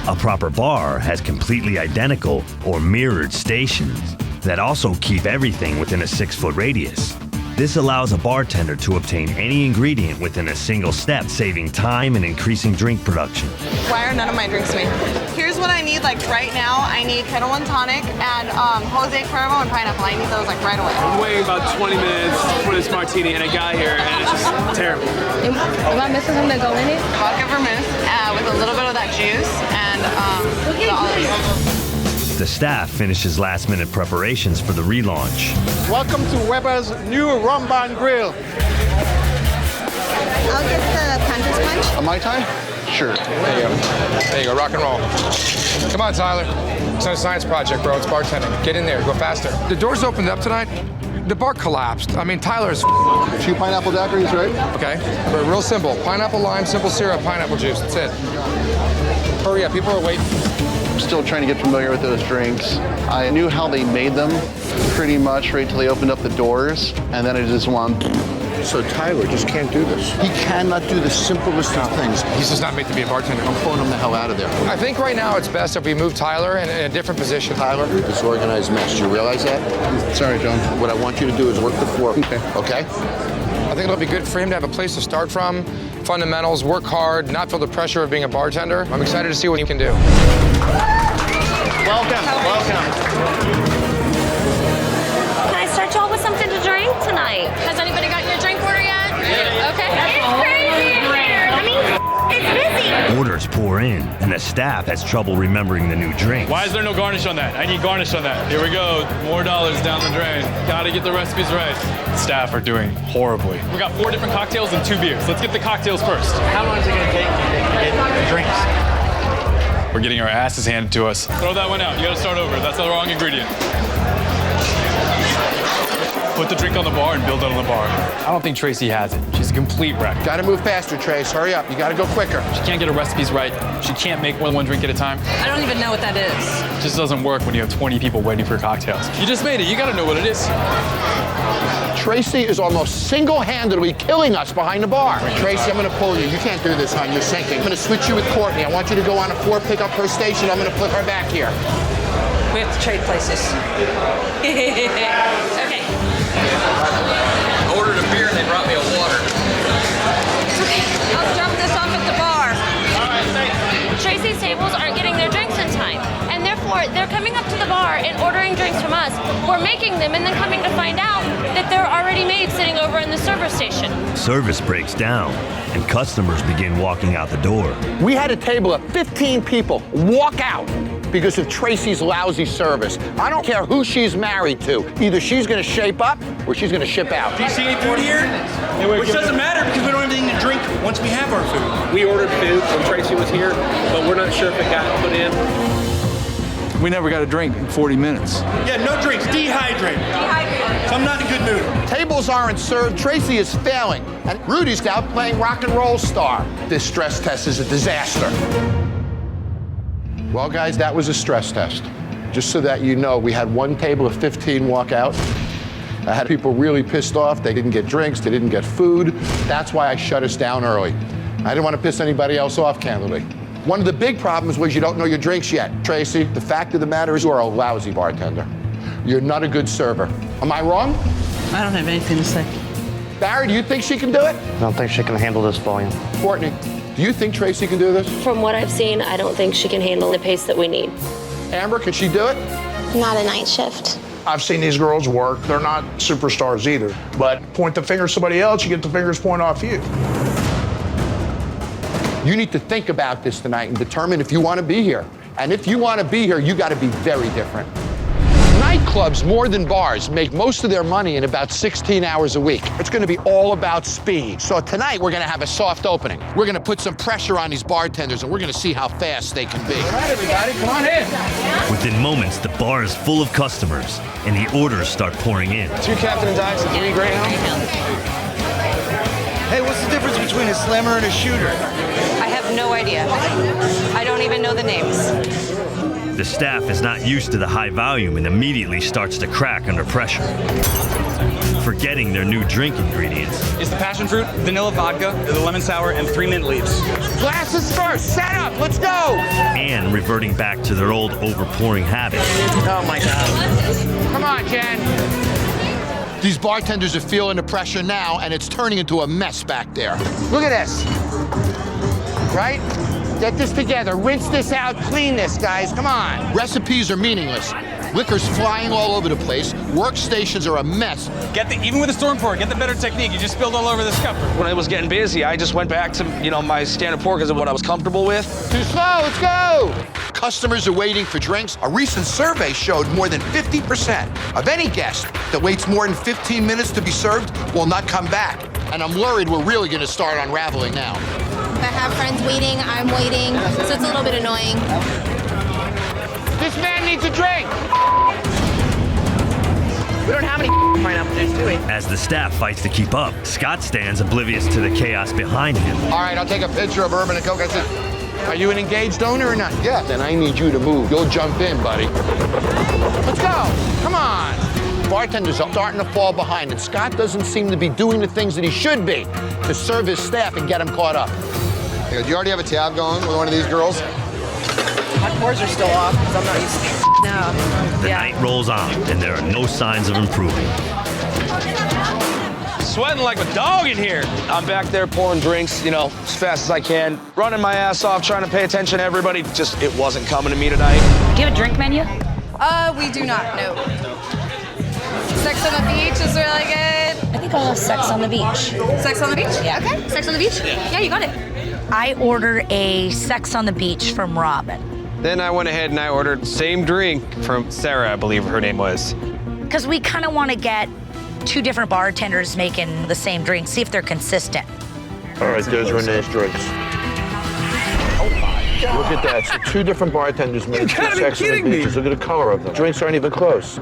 A proper bar has completely identical or mirrored stations that also keep everything within a 6-foot radius. This allows a bartender to obtain any ingredient within a single step, saving time and increasing drink production. Why are none of my drinks made? Here's what I need, like right now. I need Kettle and Tonic and Jose Cuervo and pineapple. I need those like right away. I'm waiting about 20 minutes for this martini and I got here and it's just terrible. Am I missing something to go in it? Vodka vermouth with a little bit of that juice and the olive. The staff finishes last-minute preparations for the relaunch. Welcome to Weber's new Rum Barn Grill. I'll get the Puncher's Punch. A Mai Tai? Sure. There you go. There you go, rock and roll. Come on, Tyler. It's not a science project, bro. It's bartending. Get in there, go faster. The doors opened up tonight. The bar collapsed. I mean, Tyler's 2 pineapple daiquiris, right? Okay. But real simple. Pineapple, lime, simple syrup, pineapple juice. That's it. Hurry up, people are waiting. I'm still trying to get familiar with those drinks. I knew how they made them pretty much right till they opened up the doors, and then I just went. So Tyler just can't do this. He cannot do the simplest of things. He's just not meant to be a bartender. I'm pulling him the hell out of there. I think right now it's best if we move Tyler in a different position. Tyler, you're a disorganized mess. Do you realize that? Sorry, John. What I want you to do is work the floor. Okay? I think it'll be good for him to have a place to start from, fundamentals, work hard, not feel the pressure of being a bartender. I'm excited to see what he can do. Welcome, welcome. Can I start y'all with something to drink tonight? Has anybody gotten your drink order yet? Yeah. Okay. It's crazy in here. I mean, it's busy. Orders pour in, and the staff has trouble remembering the new drink. Why is there no garnish on that? I need garnish on that. Here we go. More dollars down the drain. Gotta get the recipes right. Staff are doing horribly. We got 4 different cocktails and 2 beers. Let's get the cocktails first. How long is it going to take to get the drinks? We're getting our asses handed to us. Throw that one out. You gotta start over. That's the wrong ingredient. Put the drink on the bar and build it on the bar. I don't think Tracy has it. She's a complete wreck. Gotta move faster, Trace. Hurry up. You gotta go quicker. She can't get her recipes right. She can't make more than 1 drink at a time. I don't even know what that is. It just doesn't work when you have 20 people waiting for cocktails. You just made it. You gotta know what it is. Tracy is almost single-handedly killing us behind the bar. Tracy, I'm gonna pull you. You can't do this, hon. You're sinking. I'm gonna switch you with Courtney. I want you to go on a floor, pick up her station. I'm gonna put her back here. We have to trade places. Okay. I ordered a beer and they brought me a water. Okay, I'll drop this off at the bar. All right, thanks. Tracy's tables aren't getting their drinks in time, and therefore they're coming up to the bar and ordering drinks from us. We're making them and then coming to find out that they're already made sitting over in the service station. Service breaks down, and customers begin walking out the door. We had a table of 15 people walk out because of Tracy's lousy service. I don't care who she's married to. Either she's gonna shape up or she's gonna ship out. Do you see any food here? Which doesn't matter because we don't have anything to drink once we have our food. We ordered food when Tracy was here, but we're not sure if it got put in. We never got a drink in 40 minutes. Yeah, no drinks, dehydrate. So I'm not in a good mood. Tables aren't served, Tracy is failing, and Rudy's out playing rock and roll star. This stress test is a disaster. Well, guys, that was a stress test. Just so that you know, we had one table of 15 walk out. I had people really pissed off. They didn't get drinks, they didn't get food. That's why I shut us down early. I didn't want to piss anybody else off, candidly. One of the big problems was you don't know your drinks yet. Tracy, the fact of the matter is you are a lousy bartender. You're not a good server. Am I wrong? I don't have anything to say. Barry, do you think she can do it? I don't think she can handle this volume. Courtney, do you think Tracy can do this? From what I've seen, I don't think she can handle the pace that we need. Amber, can she do it? Not a night shift. I've seen these girls work. They're not superstars either. But point the finger at somebody else, you get the fingers point off you. You need to think about this tonight and determine if you want to be here. And if you want to be here, you got to be very different. Nightclubs, more than bars, make most of their money in about 16 hours a week. It's going to be all about speed. So tonight, we're going to have a soft opening. We're going to put some pressure on these bartenders, and we're going to see how fast they can be. All right, everybody, come on in. Within moments, the bar is full of customers, and the orders start pouring in. 2 Captain and Dice, 3 Greyhound. Hey, what's the difference between a slammer and a shooter? I have no idea. I don't even know the names. The staff is not used to the high volume and immediately starts to crack under pressure. Forgetting their new drink ingredients. It's the passion fruit, vanilla vodka, the lemon sour, and 3 mint leaves. Glasses first, set up, let's go! And reverting back to their old overpouring habits. Oh my God. Come on, Jen. These bartenders are feeling the pressure now, and it's turning into a mess back there. Look at this. Right? Get this together, rinse this out, clean this, guys, come on. Recipes are meaningless. Liquor's flying all over the place. Workstations are a mess. Even with the storm pour, get the better technique. You just spilled all over this cup. When it was getting busy, I just went back to, my standard pour because of what I was comfortable with. Too slow, let's go. Customers are waiting for drinks. A recent survey showed more than 50% of any guest that waits more than 15 minutes to be served will not come back. And I'm worried we're really gonna start unraveling now. I have friends waiting, I'm waiting, so it's a little bit annoying. This man needs a drink. We don't have any pineapple juice, do we? As the staff fights to keep up, Scott stands oblivious to the chaos behind him. All right, I'll take a picture of Urban and Coke. I said, are you an engaged owner or not? Yeah. Then I need you to move. You'll jump in, buddy. Let's go. Come on. Bartenders are starting to fall behind, and Scott doesn't seem to be doing the things that he should be to serve his staff and get them caught up. Hey, do you already have a tab going with one of these girls? My pours are still off because I'm not used to it. No. The night rolls on, and there are no signs of improving. Sweating like a dog in here. I'm back there pouring drinks, as fast as I can, running my ass off, trying to pay attention to everybody. Just, it wasn't coming to me tonight. Do you have a drink menu? We do not, no. Sex on the beach is really good. I think I'll have sex on the beach. Sex on the beach? Yeah. Okay. Sex on the beach? Yeah, you got it. I ordered a sex on the beach from Robin. Then I went ahead and I ordered same drink from Sarah, I believe her name was. Because we kind of want to get 2 different bartenders making the same drink, see if they're consistent. All right, there's Renee's drinks. Oh my God. Look at that. So 2 different bartenders made 2 Sex on the Beaches. Look at the color of them. Drinks aren't even close.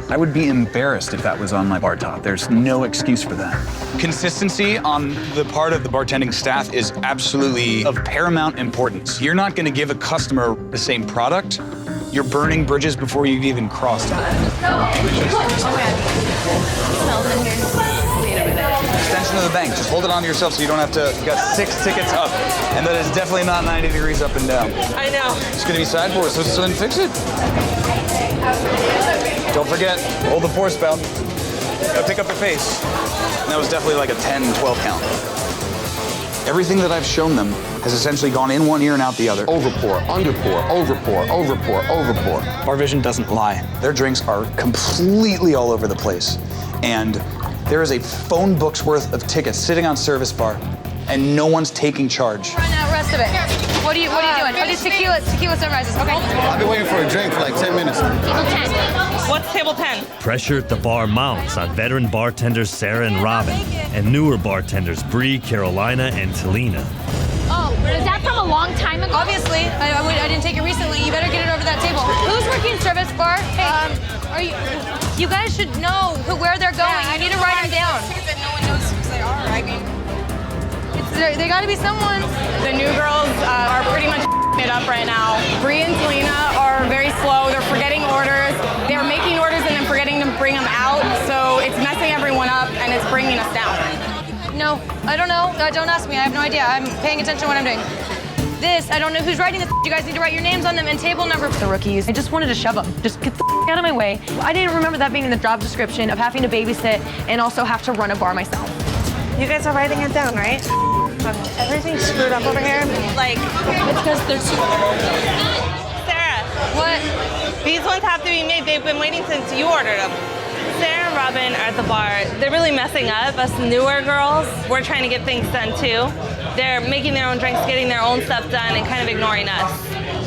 I would be embarrassed if that was on my bar top. There's no excuse for that. Consistency on the part of the bartending staff is absolutely of paramount importance. You're not going to give a customer the same product. You're burning bridges before you've even crossed them. Extension of the bank. Just hold it onto yourself so you don't have to. You got 6 tickets up, and that is definitely not 90 degrees up and down. I know. It's going to be side pour, so then fix it. Don't forget, hold the pour spout. Gotta pick up your pace. And that was definitely like a 10, 12 count. Everything that I've shown them has essentially gone in one ear and out the other. Overpour, underpour, overpour, overpour, overpour. Our vision doesn't lie. Their drinks are completely all over the place. And There is a phone book's worth of tickets sitting on service bar, and no one's taking charge. Run out rest of it. What are you doing? Oh, just tequila sunrises. Okay. I've been waiting for a drink for like 10 minutes. Table 10. What's table 10? Pressure at the bar mounts on veteran bartenders Sarah and Robin and newer bartenders Bree, Carolina, and Talina. Oh, is that from a long time ago? Obviously, I didn't take it recently. You better get it over that table. Who's working service bar? Hey, are you? You guys should know where they're going. Yeah, you need to write them down. No one knows who they are. I mean, They got to be someone. The new girls are pretty much it up right now. Bree and Talina are very slow. They're forgetting orders. They're making orders and then forgetting to bring them out. So it's messing everyone up and it's bringing us down. No, I don't know. Don't ask me. I have no idea. I'm paying attention to what I'm doing. This, I don't know who's writing this. You guys need to write your names on them and table number. The rookies, I just wanted to shove them. Just get the out of my way. I didn't remember that being in the job description of having to babysit and also have to run a bar myself. You guys are writing it down, right? Everything's screwed up over here. Like, It's because they're too... Sarah, What? these ones have to be made. They've been waiting since you ordered them. Sarah and Robin are at the bar. They're really messing up. Us newer girls, we're trying to get things done too. They're making their own drinks, getting their own stuff done, and kind of ignoring us.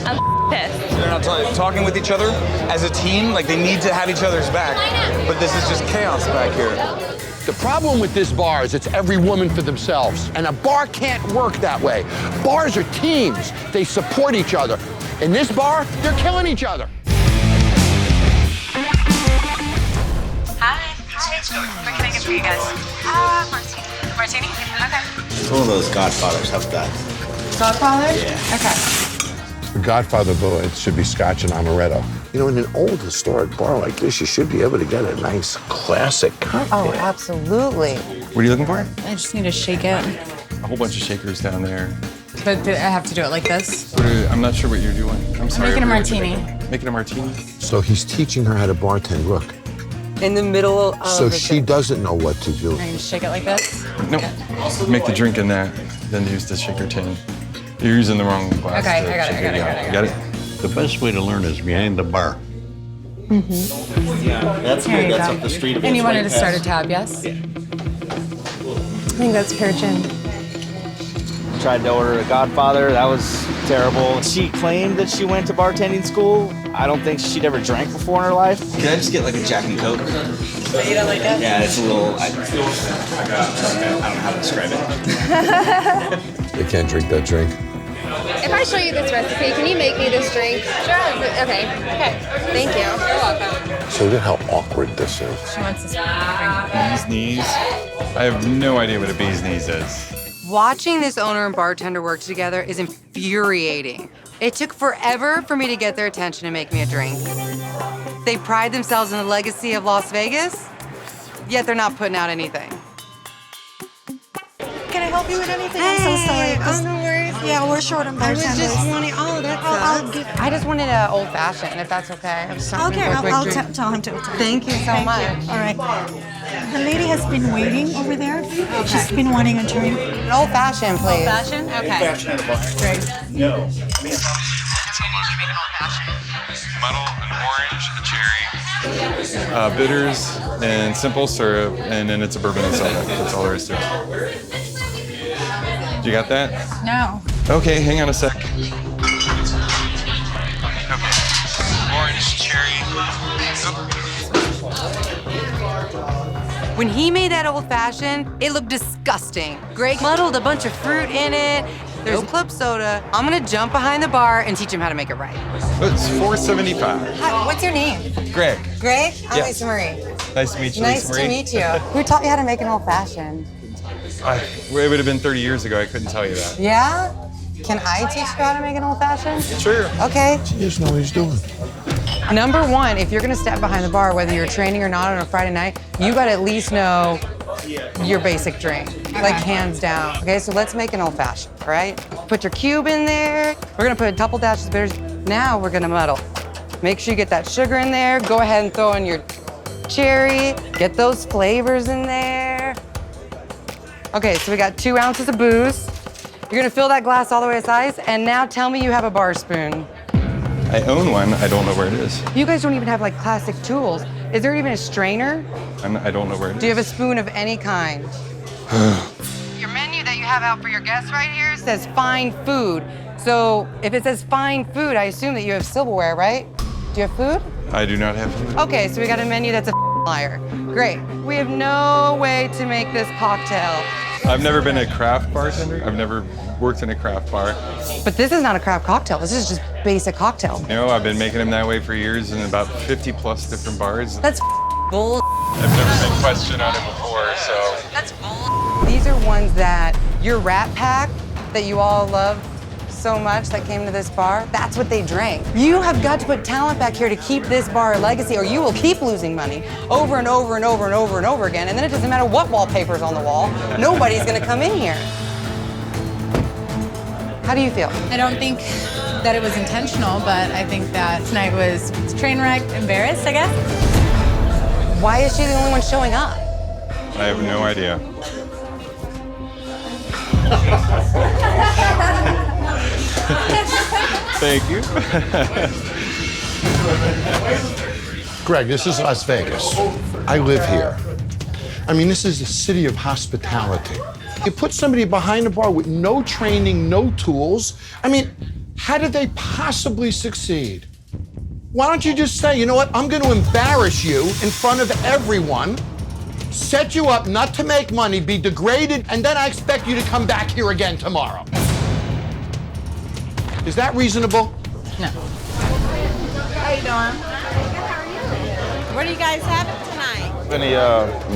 I'm pissed. They're not talking with each other as a team. Like, they need to have each other's back. But this is just chaos back here. The problem with this bar is it's every woman for themselves, and a bar can't work that way. Bars are teams. They support each other. In this bar, they're killing each other. Hi. What can I get for you guys? Martini. Martini? Okay. It's one of those Godfathers. How's that? Godfather? Yeah. Okay. The Godfather, though, it should be Scotch and Amaretto. You know, in an old historic bar like this, you should be able to get a nice classic cocktail. Oh, absolutely. What are you looking for? I just need to shake it. A whole bunch of shakers down there. But I have to do it like this? I'm not sure what you're doing. I'm sorry. Making a martini. Making a martini? So he's teaching her how to bartend rook. In the middle of So she doesn't know what to do. I'm gonna shake it like this? No. Make the drink in that, then use the shaker tin. You're using the wrong glass. Okay, to I got it, shake I got it, Yeah, I you got it? The best way to learn is behind the bar. Yeah, that's There good. you That's go. up the street. And you wanted to start a tab, yes? I think that's pear gin. Tried to order a Godfather. That was terrible. She claimed that she went to bartending school. I don't think she'd ever drank before in her life. Can I just get like a Jack and Coke? But you don't like it? Yeah, it's a little. I don't know how to describe it. They can't drink that drink. If I show you this recipe, can you make me this drink? Sure. Okay. Thank you. You're welcome. So look at how awkward this is. She wants this drink. Bee's knees? I have no idea what a bee's knees is. Watching this owner and bartender work together is infuriating. It took forever for me to get their attention and make me a drink. They pride themselves in the legacy of Las Vegas, yet they're not putting out anything. Can I help you with anything? I'm so sorry. No worries. Yeah, we're short on bartenders. I was just wanting, I just wanted an old fashioned, if that's okay. Okay, I'll tell him to. Thank you so much. All right. The lady has been waiting over there. She's been wanting a drink. An old fashioned, please. Old fashioned? Okay. Great. No. Muddle, an orange, a cherry. Bitters and simple syrup, and then it's a bourbon and soda. That's all there is to it. You got that? No. Okay, hang on a sec. Okay. Orange, cherry. When he made that old fashioned, it looked disgusting. Greg muddled a bunch of fruit in it. There's club soda. I'm gonna jump behind the bar and teach him how to make it right. It's $4.75. Hi, what's your name? Greg. Greg? I'm Yes. Lisa Marie. Nice to meet you, Nice Lisa to Marie. meet you. Who taught you how to make an old fashioned? It would have been 30 years ago. I couldn't tell you that. Yeah? Can I teach you how to make an old fashioned? Sure. Okay. He doesn't know what he's doing. Number one, if you're gonna step behind the bar, whether you're training or not on a Friday night, you gotta at least know your basic drink, like hands down. Okay, so let's make an old fashioned, all right? Put your cube in there. We're gonna put a couple dashes of bitters. Now we're gonna muddle. Make sure you get that sugar in there. Go ahead and throw in your cherry. Get those flavors in there. Okay, so we got 2 ounces of booze. You're gonna fill that glass all the way to size, and now tell me you have a bar spoon. I own one. I don't know where it is. You guys don't even have like classic tools. Is there even a strainer? I don't know where it is. Do you have a spoon of any kind? Your menu that you have out for your guests right here says fine food. So if it says fine food, I assume that you have silverware, right? Do you have food? I do not have food. Okay, so we got a menu that's a liar. Great. We have no way to make this cocktail. I've never been a craft bartender. I've never worked in a craft bar. But this is not a craft cocktail. This is just basic cocktail. You know, I've been making them that way for years in about 50 plus different bars. That's bull. I've never been questioned on it before, so. That's bull. These are ones that your Rat Pack that you all love so much that came to this bar, that's what they drank. You have got to put talent back here to keep this bar a legacy, or you will keep losing money over and over and over and over and over again, and then it doesn't matter what wallpaper's on the wall, nobody's gonna come in here. How do you feel? I don't think that it was intentional, but I think that tonight was train wreck, embarrassed, I guess. Why is she the only one showing up? I have no idea. Thank you. Greg, this is Las Vegas. I live here. I mean, this is a city of hospitality. You put somebody behind a bar with no training, no tools. I mean, how did they possibly succeed? Why don't you just say, you know what, I'm going to embarrass you in front of everyone, set you up not to make money, be degraded, and then I expect you to come back here again tomorrow. Is that reasonable? No. How you doing? What do you guys having tonight? Any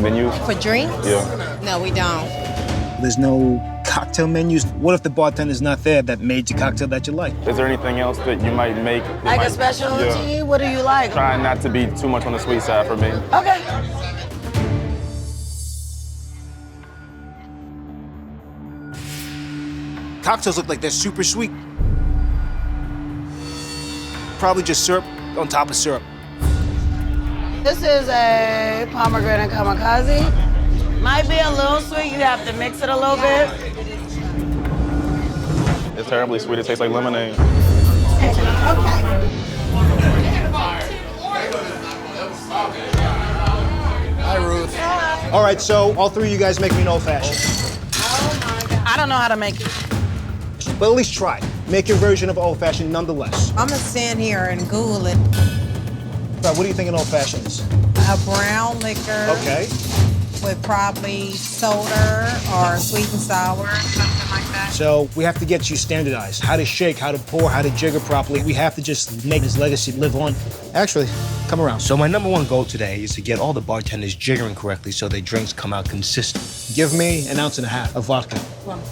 menus? For drinks? Yeah. No, we don't. There's no cocktail menus. What if the bartender's not there that made your cocktail that you like? Is there anything else that you might make? Like a specialty? What do you like? Try not to be too much on the sweet side for me. Okay. Cocktails look like they're super sweet. Probably just syrup on top of syrup. This is a pomegranate kamikaze. Might be a little sweet. You have to mix it a little bit. It's terribly sweet. It tastes like lemonade. Hi, Ruth. All right, so all three of you guys make me an old-fashioned. I don't know how to make it. But at least try. Make your version of old-fashioned nonetheless. I'm gonna stand here and Google it. What do you think an old-fashioned is? A brown liquor. Okay. With probably soda or sweet and sour, something like that. So we have to get you standardized. How to shake, how to pour, how to jigger properly. We have to just make his legacy live on. Actually, come around. So my number one goal today is to get all the bartenders jiggering correctly so their drinks come out consistent. Give me 1.5 ounces of vodka.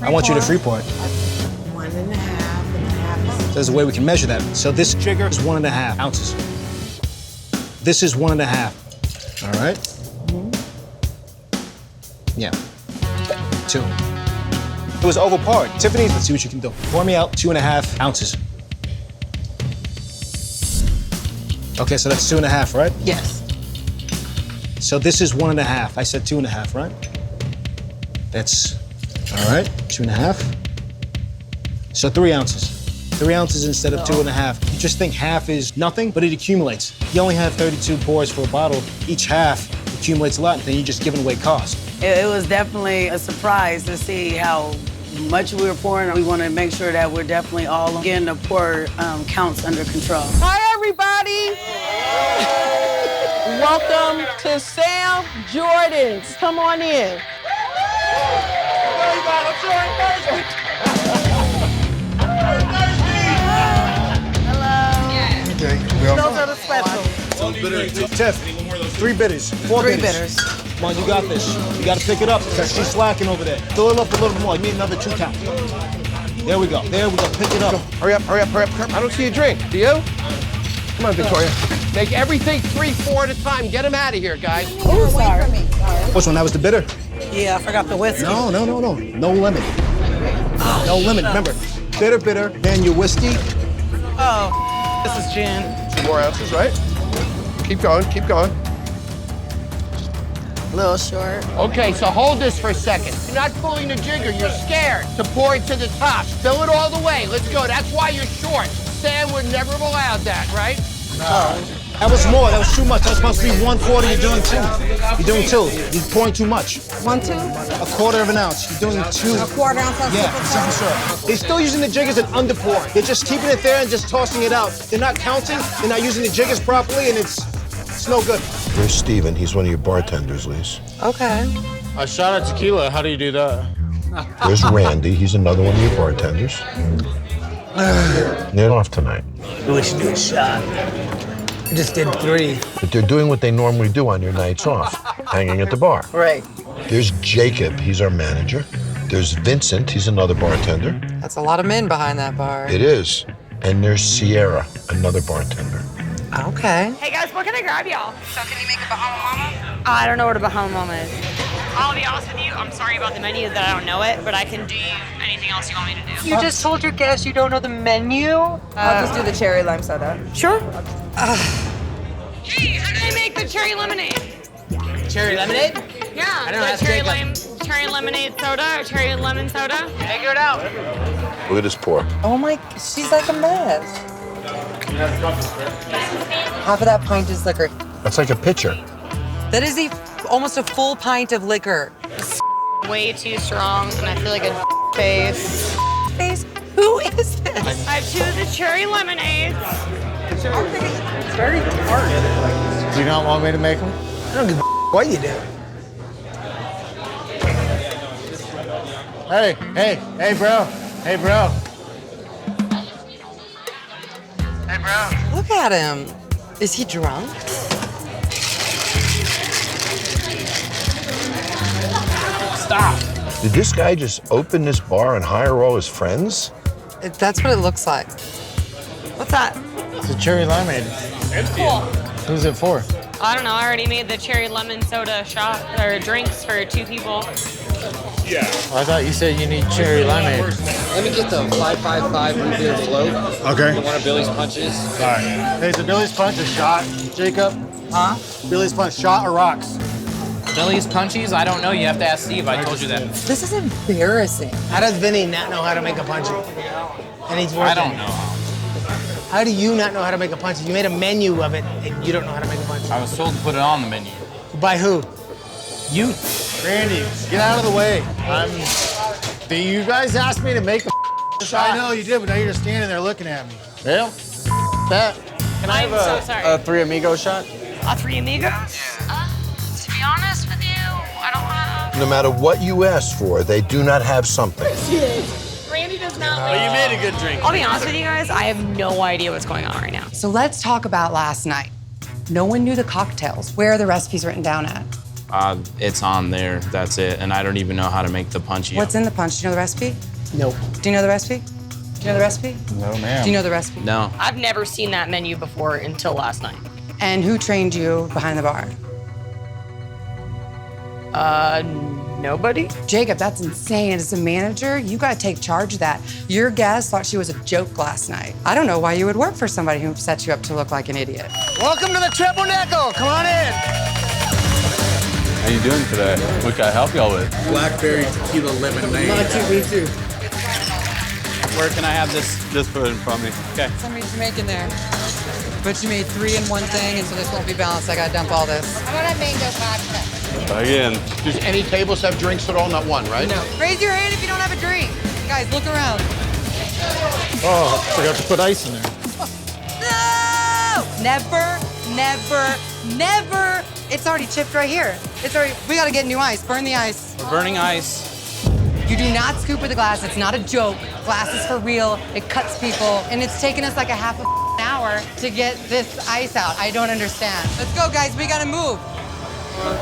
I want you to free pour it. 1.5. There's a way we can measure that. So this jigger is 1.5 ounces. This is 1.5. All right? Yeah. 2. It was over par. Tiffany, let's see what you can do. Pour me out 2.5 ounces. Okay, so that's 2.5, right? Yes. So this is 1.5. I said 2.5, right? That's, all right, 2.5. So 3 ounces. 3 ounces instead of 2.5. You just think half is nothing, but it accumulates. You only have 32 pours for a bottle. Each half accumulates a lot, and then you're just giving away cost. It was definitely a surprise to see how much we were pouring. We want to make sure that we're definitely all getting the pour counts under control. Hi, everybody. Welcome to Sam Jordan's. Come on in. Okay, Those are the specials. Tiff, 3 bitters, 4 3 bitters. Come on, you got this. You got to pick it up because she's slacking over there. Fill it up a little more. You need another 2 count. There we go. There we go. Pick it up. Hurry up, hurry up, hurry up. I don't see a drink. Do you? Come on, Victoria. Make everything 3, 4 at a time. Get them out of here, guys. Oh, sorry. Which one? That was the bitter? Yeah, I forgot the whiskey. No. No lemon. No lemon. Remember, bitter, then your whiskey. Oh, this is gin. 2 more ounces, right? Keep going, keep going. A little short. Okay, so hold this for a second. You're not pulling the jigger. You're scared to pour it to the top. Fill it all the way. Let's go. That's why you're short. Sam would never have allowed that, right? No. That was more. That was too much. That was supposed to be 1/4. You're doing 2. You're doing 2. You're pouring too much. 1, 2. 1/4 of an ounce. You're doing 2. 1/4 ounce of simple syrup. They're still using the jiggers and underpouring. They're just keeping it there and just tossing it out. They're not counting. They're not using the jiggers properly, and it's no good. There's Steven. He's one of your bartenders, Lise. Okay. A shot of tequila. How do you do that? There's Randy. He's another one of your bartenders. They're off tonight. We should do a shot. I just did 3. But they're doing what they normally do on your nights off, hanging at the bar. Right. There's Jacob. He's our manager. There's Vincent. He's another bartender. That's a lot of men behind that bar. It is. And there's Sierra, another bartender. Okay. Hey guys, what can I grab y'all? So can you make a Bahama Mama? I don't know what a Bahama Mama is. I'll be honest with you, I'm sorry about the menu that I don't know it, but I can do anything else you want me to do. You just told your guests you don't know the menu? I'll just do the cherry lime soda. Sure. Hey, how do I make the cherry lemonade? Cherry lemonade? Yeah, I don't the have cherry lemonade soda or cherry lemon soda. Figure it out. Look at this pour. Oh my, she's like a mess. Half of that pint is liquor. That's like a pitcher. That is almost a full pint of liquor. Way too strong, and I feel like a face. Face? Who is this? I choose the cherry lemonades. It's very tart. Do you not want me to make them? I don't give a what you do. Hey, bro. Hey, bro. Hey, bro. Look at him. Is he drunk? Stop. Did this guy just open this bar and hire all his friends? That's what it looks like. What's that? It's a cherry lemonade. Cool. Who's it for? I don't know. I already made the cherry lemon soda shot or drinks for 2 people. Yeah. I thought you said you need cherry lemonade. Let me get the 555 root beer float. Okay. One of Billy's punches. All right. Hey, is it Billy's Punch a shot, Jacob? Huh? Billy's Punch, shot or rocks? Billy's punchies? I don't know. You have to ask Steve. I told you that. This is embarrassing. How does Vinny not know how to make a punchy? And he's working. I don't know how. How do you not know how to make a punchy? You made a menu of it, and you don't know how to make a punchy. I was told to put it on the menu. By who? You. Randy, get out of the way. You guys asked me to make a shot. I know you did, but now you're just standing there looking at me. Well, that. Can I have so sorry. a 3 Amigo shot? A 3 Amigos? To be honest with you, I don't have. No matter what you ask for, they do not have something. Randy does not Oh, you made a good drink. I'll be honest with you guys, I have no idea what's going on right now. So let's talk about last night. No one knew the cocktails. Where are the recipes written down at? It's on there. That's it. And I don't even know how to make the punchy. What's in the punch? Do you know the recipe? Nope. Do you know the recipe? Do you know the recipe? No, ma'am. Do you know the recipe? No. I've never seen that menu before until last night. And who trained you behind the bar? Nobody? Jacob, that's insane. As a manager, you gotta take charge of that. Your guest thought she was a joke last night. I don't know why you would work for somebody who sets you up to look like an idiot. Welcome to the Triple Nickel. Come on in. How you doing today? What can I help y'all with? Blackberry tequila lemonade. Me too. Where can I have this? Just put it in front of me. Okay. Somebody's making there. But you made 3 in one thing, and so this won't be balanced. I gotta dump all this. I want a mango vodka. Again. Does any tables have drinks at all? Not one, right? No. Raise your hand if you don't have a drink. Guys, look around. Oh, forgot to put ice in there. No! Never, never, never. It's already chipped right here. We gotta get new ice. Burn the ice. We're burning ice. You do not scoop with a glass. It's not a joke. Glass is for real. It cuts people. And it's taken us like a half an hour to get this ice out. I don't understand. Let's go, guys. We gotta move.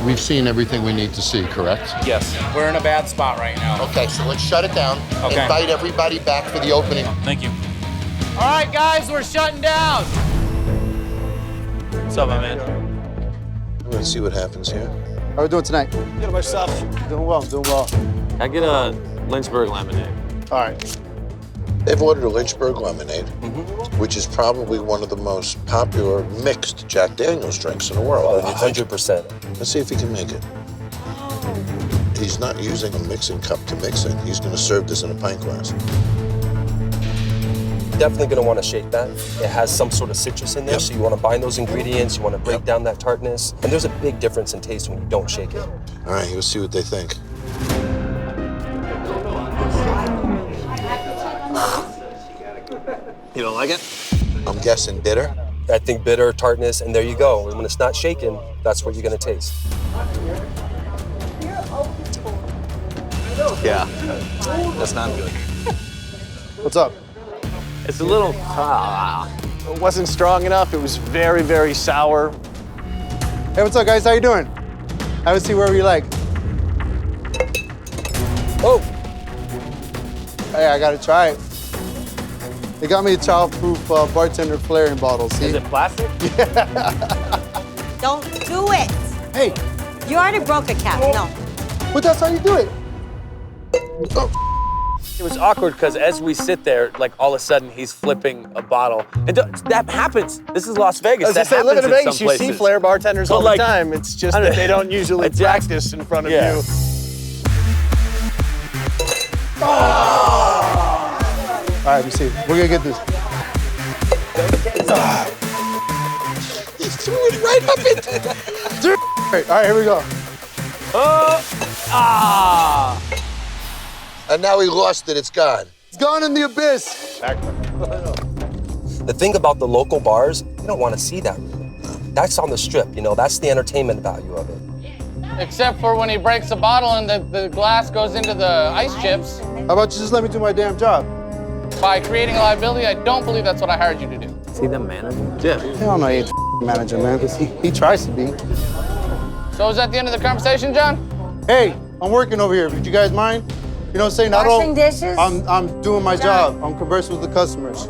We've seen everything we need to see, correct? Yes. We're in a bad spot right now. Okay, so let's shut it down. Okay. Invite everybody back for the opening. Thank you. All right, guys, we're shutting down. What's up, my man? I'm gonna see what happens here. How are we doing tonight? Good about yourself. Doing well, doing well. Can I get a Lynchburg lemonade? All right. They've ordered a Lynchburg lemonade, which is probably one of the most popular mixed Jack Daniels drinks in the world. 100%. Let's see if he can make it. He's not using a mixing cup to mix it. He's going to serve this in a pint glass. definitely going to want to shake that. It has some sort of citrus in there, so you want to bind those ingredients, you want to break down that tartness, and there's a big difference in taste when you don't shake it. All right, let's see what they think. You don't like it? I'm guessing bitter. I think bitter, tartness, and there you go. And when it's not shaken, that's what you're going to taste. Yeah, that's not good. What's up? It's a little, it wasn't strong enough. It was very, very sour. Hey, what's up, guys? How you doing? Have a seat wherever you like. Oh! Hey, I gotta try it. They got me a child-proof bartender flaring bottle, see? Is it plastic? Don't do it. Hey. You already broke a cap. No. But that's how you do it. Oh. It was awkward because as we sit there, like all of a sudden he's flipping a bottle. And that happens. This is Las Vegas. That happens living in Vegas, some you places. see flair bartenders But all like, the time. It's just that they don't usually practice in front of you. Oh. All right, let me see. We're gonna get this. He threw it right up into that. Dude. All right, here we go. And now he lost it, it's gone. It's gone in the abyss. The thing about the local bars, you don't want to see that. That's on the strip, you know, that's the entertainment value of it. Except for when he breaks a bottle and the glass goes into the ice chips. How about you just let me do my damn job? By creating a liability, I don't believe that's what I hired you to do. See the manager? Yeah. Hell no, he ain't the manager, man. He tries to be. So is that the end of the conversation, John? Hey, I'm working over here. Would you guys mind? You know what I'm saying? Washing dishes? I'm doing my job. I'm conversing with the customers.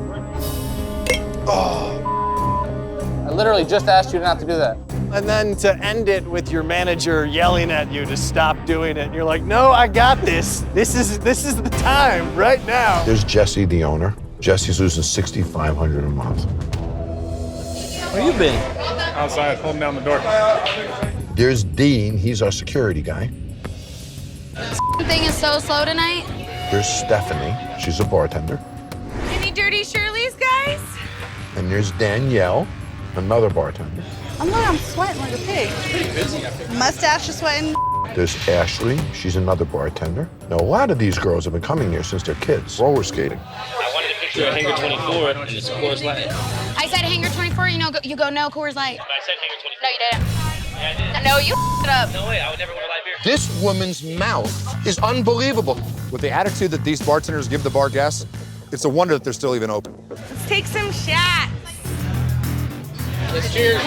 I literally just asked you not to do that. And then to end it with your manager yelling at you to stop doing it. And you're like, no, I got this. This is the time right now. There's Jesse, the owner. Jesse's losing $6,500 a month. Where you been? Outside, holding down the door. There's Dean, he's our security guy. Thing is so slow tonight. There's Stephanie, she's a bartender. Any dirty Shirley's, guys? And there's Danielle, another bartender. I'm sweating like a pig. Pretty busy up here. Mustache is sweating. There's Ashley, she's another bartender. Now, a lot of these girls have been coming here since they're kids, roller skating. I wanted a picture of Hangar 24 and it's Coors Light. I said Hangar 24, you go no Coors Light. I said Hangar 24. No, you didn't. Yeah, I did. No, you it up. No way, I would never want a live beer. This woman's mouth is unbelievable. With the attitude that these bartenders give the bar guests, it's a wonder that they're still even open. Let's take some shots. Let's cheers.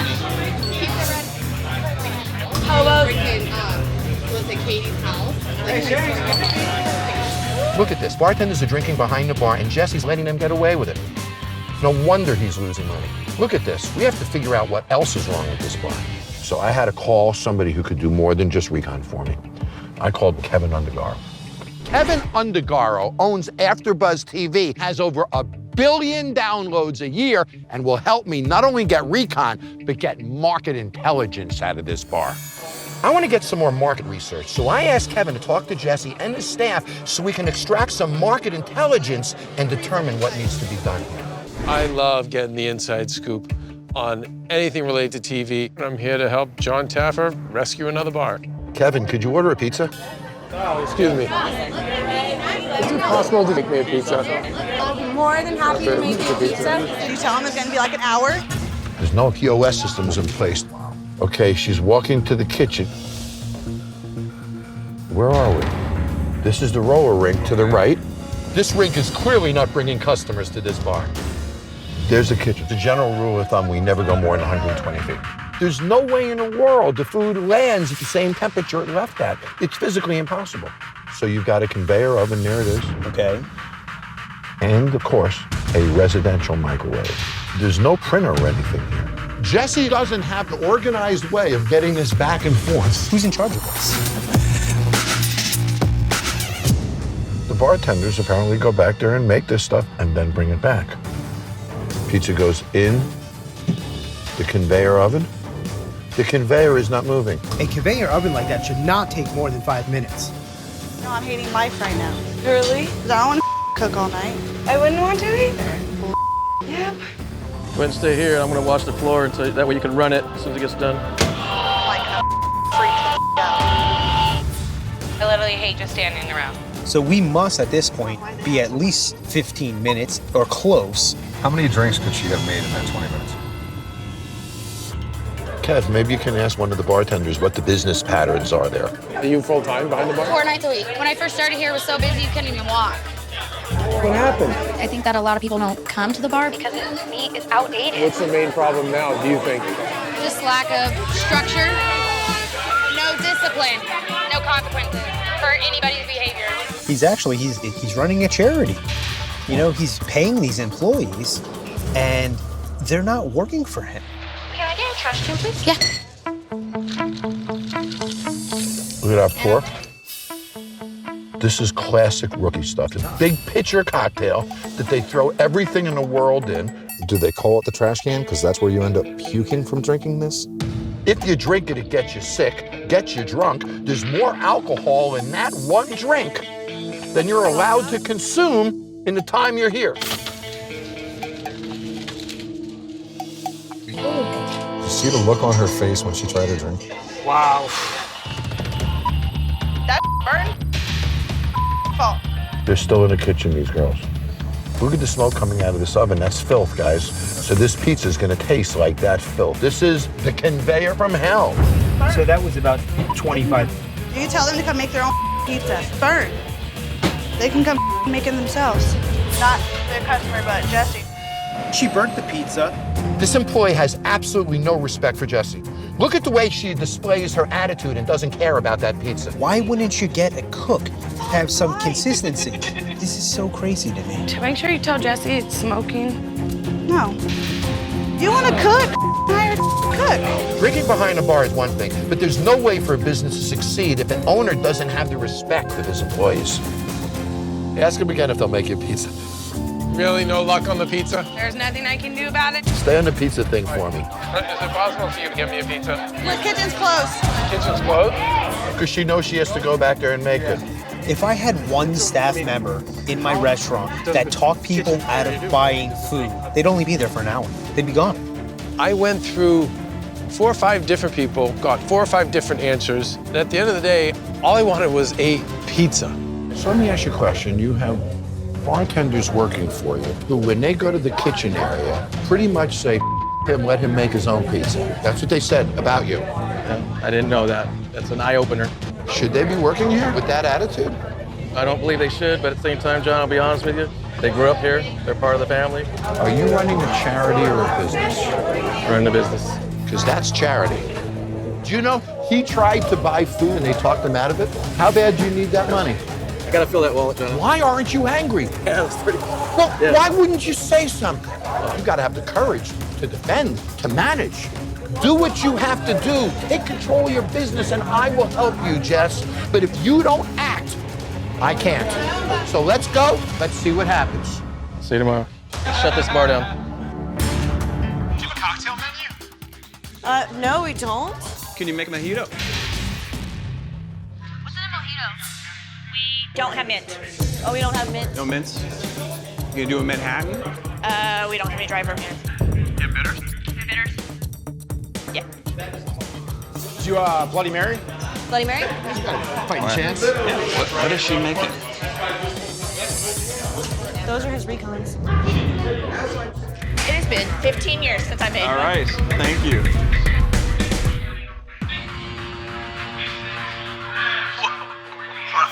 How about Was it Katie's house? Look at this. Bartenders are drinking behind the bar, and Jesse's letting them get away with it. No wonder he's losing money. Look at this. We have to figure out what else is wrong with this bar. So I had to call somebody who could do more than just recon for me. I called Kevin Undergaro. Kevin Undergaro owns AfterBuzz TV, has over 1 billion downloads a year, and will help me not only get recon, but get market intelligence out of this bar. I want to get some more market research, so I asked Kevin to talk to Jesse and his staff so we can extract some market intelligence and determine what needs to be done here. I love getting the inside scoop on anything related to TV. I'm here to help Jon Taffer rescue another bar. Kevin, could you order a pizza? Oh, excuse me. Is it possible to make me a pizza? I'll be more than happy to make you a pizza. Did you tell him it's gonna be like an hour? There's no POS systems in place. Okay, she's walking to the kitchen. Where are we? This is the roller rink to the right. This rink is clearly not bringing customers to this bar. There's the kitchen. The general rule of thumb, we never go more than 120 feet. There's no way in the world the food lands at the same temperature it left at. It's physically impossible. So you've got a conveyor oven, there it is. Okay. And, of course, a residential microwave. There's no printer or anything here. Jesse doesn't have an organized way of getting this back and forth. Who's in charge of this? The bartenders apparently go back there and make this stuff and then bring it back. Pizza goes in the conveyor oven. The conveyor is not moving. A conveyor oven like that should not take more than 5 minutes. No, I'm hating life right now. Really? I don't want to cook all night. I wouldn't want to either. Yep. Wednesday here, I'm gonna wash the floor, and so that way you can run it as soon as it gets done. I literally hate just standing around. So we must, at this point, be at least 15 minutes or close. How many drinks could she have made in that 20 minutes? Kev, maybe you can ask one of the bartenders what the business patterns are there. Are you full-time behind the bar? 4 nights a week. When I first started here, it was so busy you couldn't even walk. What happened? I think that a lot of people don't come to the bar because the meat is outdated. What's the main problem now, do you think? Just lack of structure, no discipline, no consequences for anybody's behavior. He's running a charity. You know, he's paying these employees, and they're not working for him. Can I get a trash can, please? Yeah. Look at that pork. This is classic rookie stuff. A big pitcher cocktail that they throw everything in the world in. Do they call it the trash can? Because that's where you end up puking from drinking this? If you drink it, it gets you sick, gets you drunk. There's more alcohol in that one drink than you're allowed to consume in the time you're here. Did you see the look on her face when she tried to drink? Wow. That burned? Fault. They're still in the kitchen, these girls. Look at the smoke coming out of this oven. That's filth, guys. So this pizza is gonna taste like that filth. This is the conveyor from hell. So that was about 25. You tell them to come make their own pizza. Burn. They can come make it themselves. Not the customer, but Jesse. She burnt the pizza. This employee has absolutely no respect for Jessie. Look at the way she displays her attitude and doesn't care about that pizza. Why wouldn't you get a cook? Have some consistency. This is so crazy to me. Make sure you tell Jesse it's smoking. No. You want to cook? Hire a cook. Drinking behind a bar is one thing, but there's no way for a business to succeed if an owner doesn't have the respect of his employees. Ask them again if they'll make you pizza. Really, no luck on the pizza? There's nothing I can do about it. Stay on the pizza thing for me. Is it possible for you to get me a pizza? Your kitchen's closed. Kitchen's closed? Because she knows she has to go back there and make it. If I had one staff member in my restaurant that talked people out of buying food, they'd only be there for an hour. They'd be gone. I went through 4 or 5 different people, got 4 or 5 different answers, and at the end of the day, all I wanted was a pizza. So let me ask you a question. You have bartenders working for you who, when they go to the kitchen area, pretty much say, him, let him make his own pizza. That's what they said about you. I didn't know that. That's an eye-opener. Should they be working here with that attitude? I don't believe they should, but at the same time, John, I'll be honest with you, they grew up here, they're part of the family. Are you running a charity or a business? Running a business. Because that's charity. Do you know he tried to buy food and they talked him out of it? How bad do you need that money? I gotta fill that wallet, John. Why aren't you angry? Yeah, that's pretty. Well, why wouldn't you say something? You gotta have the courage to defend, to manage. Do what you have to do. Take control of your business and I will help you, Jess. But if you don't act, I can't. So let's go. Let's see what happens. See you tomorrow. Shut this bar down. Do you have a cocktail menu? No, we don't. Can you make a mojito? Don't have mint. Oh, we don't have mint. No mints? You gonna do a Manhattan? We don't have any dry vermouth. Yeah, bitters? Bitters? Yeah. Did you Bloody Mary? Bloody Mary? Fighting chance? Yeah. What is she making? Those are his recons. It has been 15 years since I made All one. right, thank you.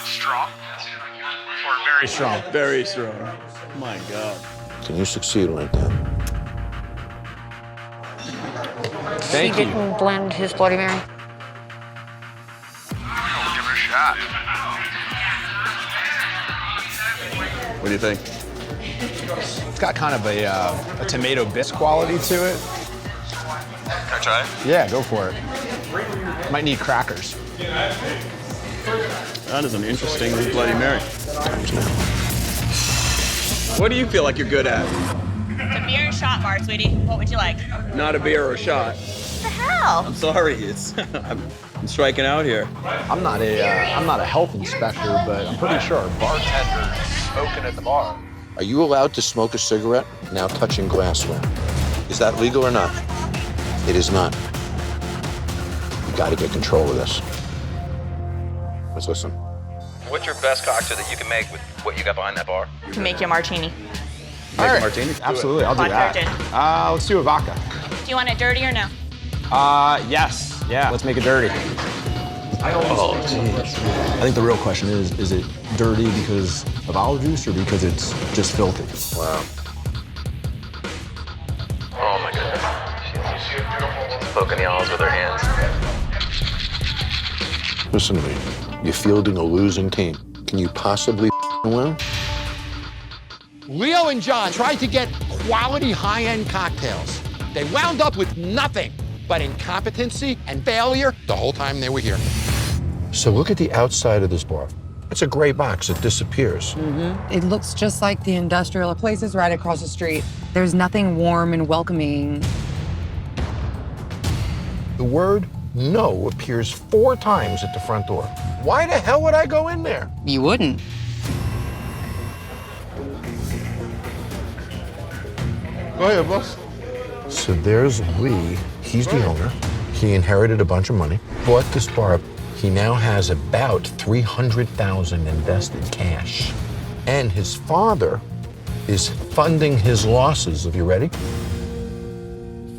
Strong? Or very strong? Very strong. My God. Can you succeed like that? Thank He didn't blend his Bloody Mary. Give her a shot. What do you think? It's got kind of a tomato bisque quality to it. Can I try it? Yeah, go for it. Might need crackers. That is an interesting Bloody Mary. What do you feel like you're good at? It's a beer and shot bar, sweetie. What would you like? Not a beer or a shot. What the hell? I'm sorry, it's I'm striking out here. I'm not a health inspector, but I'm pretty sure our bartenders smoking at the bar. Are you allowed to smoke a cigarette now touching glassware? Is that legal or not? It is not. You got to get control of this. Let's listen. What's your best cocktail that you can make with what you got behind that bar? You can make your martini. Make a martini? Absolutely, I'll do Vodka or that. Let's do a vodka. Do you want it dirty or no? Yes. Yeah, let's make it dirty. Oh, jeez. I think the real question is it dirty because of olive juice or because it's just filthy? Wow. Oh my goodness. She's poking the olives with her hands. Listen to me. You're fielding a losing team. Can you possibly win? Leo and John tried to get quality high-end cocktails. They wound up with nothing but incompetency and failure the whole time they were here. So look at the outside of this bar. It's a gray box. It disappears. It looks just like the industrial places right across the street. There's nothing warm and welcoming. The word no appears 4 times at the front door. Why the hell would I go in there? You wouldn't. Go ahead, boss. So there's Lee. He's the owner. He inherited a bunch of money, bought this bar. He now has about $300,000 invested cash. And his father is funding his losses. Are you ready?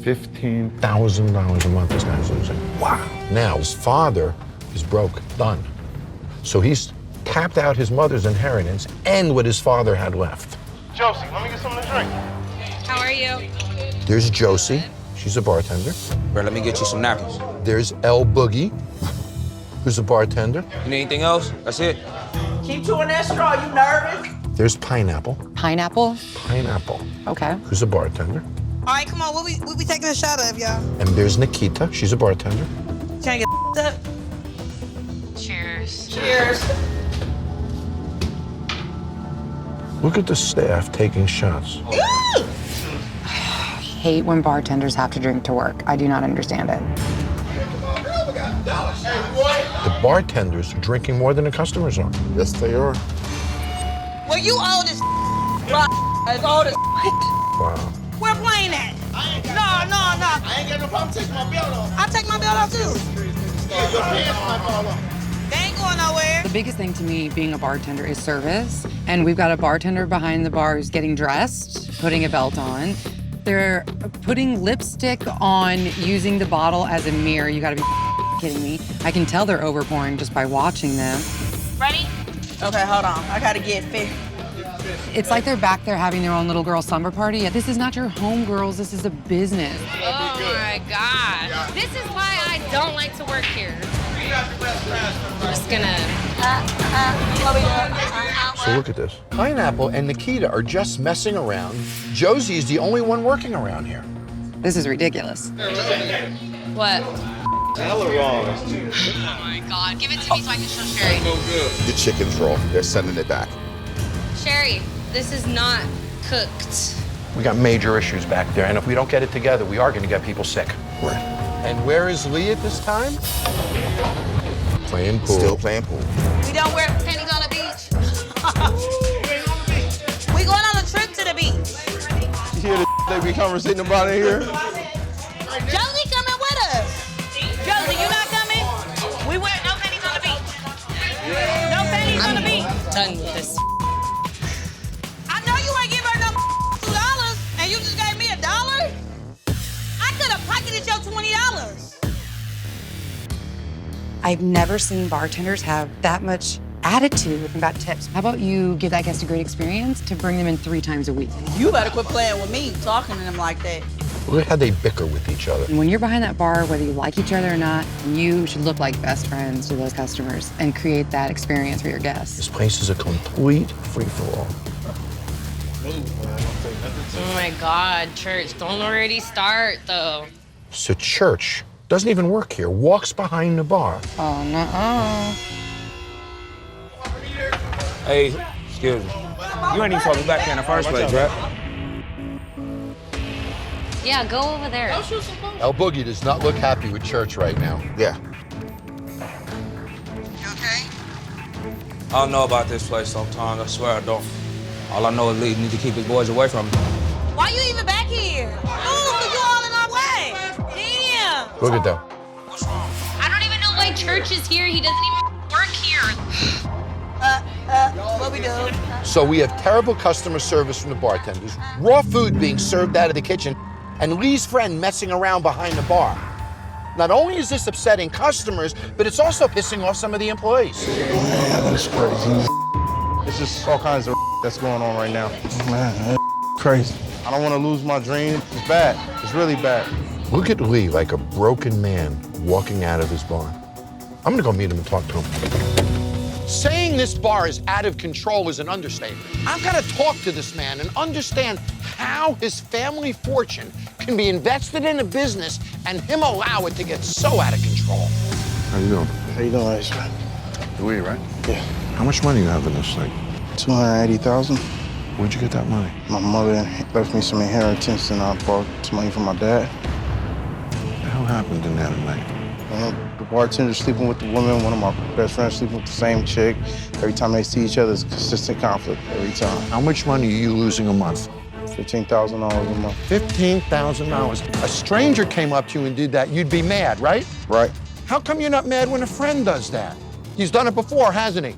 $15,000 a month this guy's losing. Wow. Now his father is broke, done. So he's tapped out his mother's inheritance and what his father had left. Josie, let me get something to drink. How are you? There's Josie. She's a bartender. Bro, let me get you some napkins. There's El Boogie, who's a bartender. You need anything else? That's it. Keep chewing that straw, you nervous? There's Pineapple. Pineapple? Pineapple, Okay. who's a bartender. All right, come on. What we taking a shot of, y'all? And there's Nikita. She's a bartender. Trying to get up? Cheers. Cheers. Look at the staff taking shots. I hate when bartenders have to drink to work. I do not understand it. The bartenders are drinking more than the customers are. Yes, they are. Well, you old as as old as Wow. We're playing that. No. I ain't got no problem taking my belt off. I'll take my belt off too. Your pants might fall off. They ain't going nowhere. The biggest thing to me being a bartender is service. And we've got a bartender behind the bar who's getting dressed, putting a belt on. They're putting lipstick on, using the bottle as a mirror. You gotta be kidding me. I can tell they're overpouring just by watching them. Ready? Okay, hold on. I gotta get fit. It's like they're back there having their own little girl slumber party. Yeah, this is not your home, girls. This is a business. Oh my God. This is why I don't like to work here. I'm just gonna. So look at this. Pineapple and Nikita are just messing around. Josie is the only one working around here. This is ridiculous. What? Hella wrong. Oh my God. Give it to me so I can show Sherry. The chicken's raw. They're sending it back. Sherry, this is not cooked. We got major issues back there, and if we don't get it together, we are gonna get people sick. Right. And where is Lee at this time? Playing pool. Still playing pool. We don't wear panties on the beach. We going on a trip to the beach. You hear the they be conversating about in here? Josie coming with us. Josie, you not coming? We wear no panties on the beach. No panties on the beach. Done with this. I know you ain't give her no $2 and you just gave me $1. I could have pocketed your $20. I've never seen bartenders have that much attitude about tips. How about you give that guest a great experience to bring them in 3 times a week? You better quit playing with me, talking to them like that. Look at how they bicker with each other. And when you're behind that bar, whether you like each other or not, you should look like best friends to those customers and create that experience for your guests. This place is a complete free-for-all. Oh my God, church, don't already start though. So church doesn't even work here, walks behind the bar. Oh, no. Hey, excuse me. You ain't even supposed to be back here in the first place, right? Yeah, go over there. El Boogie does not look happy with church right now. Yeah. I don't know about this place sometimes. I swear I don't. All I know is Lee need to keep his boys away from him. Why you even back here? Move, 'cause you all in our way. Damn. Look at that. I don't even know why Church is here. He doesn't even work here. What we do? So we have terrible customer service from the bartenders, raw food being served out of the kitchen, and Lee's friend messing around behind the bar. Not only is this upsetting customers, but it's also pissing off some of the employees. Man, that's crazy. It's just all kinds of that's going on right now. Man, that's crazy. I don't want to lose my dream. It's bad. It's really bad. Look at Lee like a broken man walking out of his bar. I'm gonna go meet him and talk to him. Saying this bar is out of control is an understatement. I've got to talk to this man and understand how his family fortune can be invested in a business and him allow it to get so out of control. How you doing? How you doing, Ace? Louis, right? Yeah. How much money you have in this thing? 280,000. Where'd you get that money? My mother left me some inheritance, and I borrowed some money from my dad. What the hell happened in there tonight? The bartender sleeping with the woman, one of my best friends sleeping with the same chick. Every time they see each other, it's consistent conflict every time. How much money are you losing a month? $15,000 a month. $15,000. A stranger came up to you and did that, you'd be mad, right? Right. How come you're not mad when a friend does that? He's done it before, hasn't he?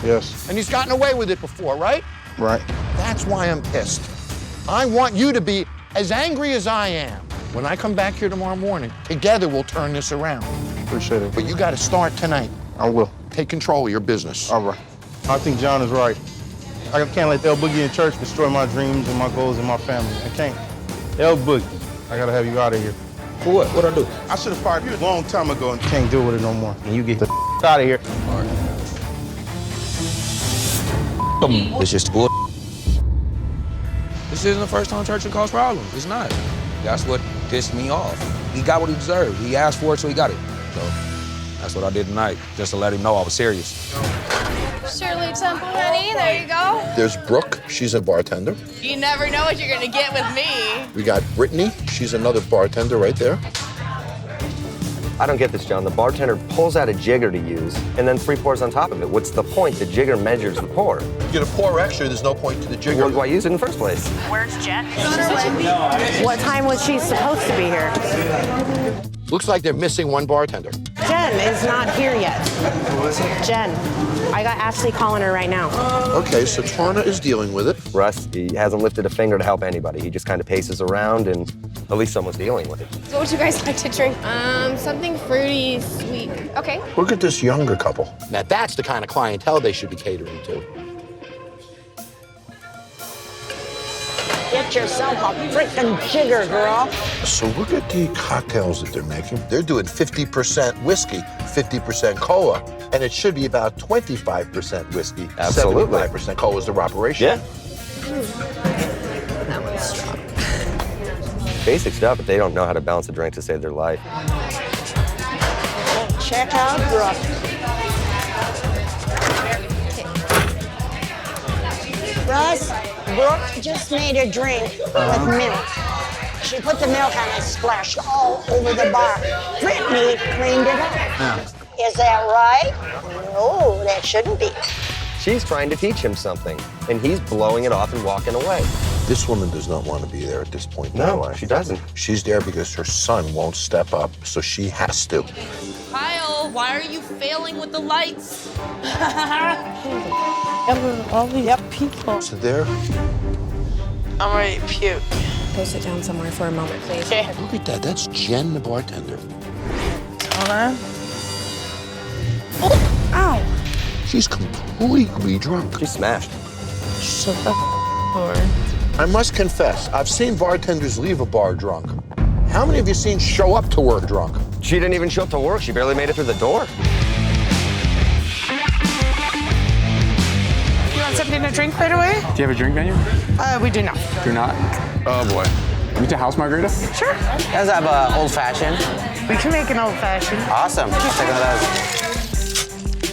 Yes. And he's gotten away with it before, right? Right. That's why I'm pissed. I want you to be as angry as I am. When I come back here tomorrow morning, together we'll turn this around. Appreciate it. But you got to start tonight. I will. Take control of your business. All right. I think John is right. I can't let El Boogie in church destroy my dreams and my goals and my family. I can't. El Boogie, I gotta have you out of here. For what? What'd I do? I should have fired you a long time ago and can't deal with it no more. And you get the out of here. All right. It's just bull. This isn't the first time Church has caused problems. It's not. That's what pissed me off. He got what he deserved. He asked for it, so he got it. So that's what I did tonight, just to let him know I was serious. Shirley Temple, honey, there you go. There's Brooke, she's a bartender. You never know what you're gonna get with me. We got Brittany, she's another bartender right there. I don't get this, John. The bartender pulls out a jigger to use and then 3 pours on top of it. What's the point? The jigger measures the pour. You get a pour extra, there's no point to the jigger. Why use it in the first place? Where's Jen? What time was she supposed to be here? Looks like they're missing one bartender. Jen is not here yet. Who is it? Jen. I got Ashley calling her right now. Okay, so Tarna is dealing with it. Russ, he hasn't lifted a finger to help anybody. He just kind of paces around, and at least someone's dealing with it. So what would you guys like to drink? Something fruity, sweet. Okay. Look at this younger couple. Now that's the kind of clientele they should be catering to. Get yourself a freaking jigger, girl. So look at the cocktails that they're making. They're doing 50% whiskey, 50% cola, and it should be about 25% whiskey, Absolutely. 75% cola is their operation. Yeah. That one's strong. Basic stuff, but they don't know how to balance a drink to save their life. Check out Brooke. Russ, Brooke just made a drink with milk. She put the milk on and splashed all over the bar. Brittany cleaned it up. Is that right? No, that shouldn't be. She's trying to teach him something, and he's blowing it off and walking away. This woman does not want to be there at this point in her No, life. she doesn't. She's there because her son won't step up, so she has to. Kyle, why are you failing with the lights? All these people. So there. I'm ready to puke. Go sit down somewhere for a moment, please. Look at that, that's Jen, the bartender. Hold on. Ow. She's completely drunk. She's smashed. Shut the door. I must confess, I've seen bartenders leave a bar drunk. How many of you seen show up to work drunk? She didn't even show up to work. She barely made it through the door. You want something to drink right away? Do you have a drink menu? We do not. Do not? Oh boy. You need a house margarita? Sure. You guys have old fashioned? We can make an old fashioned. Awesome. I'll take one of those.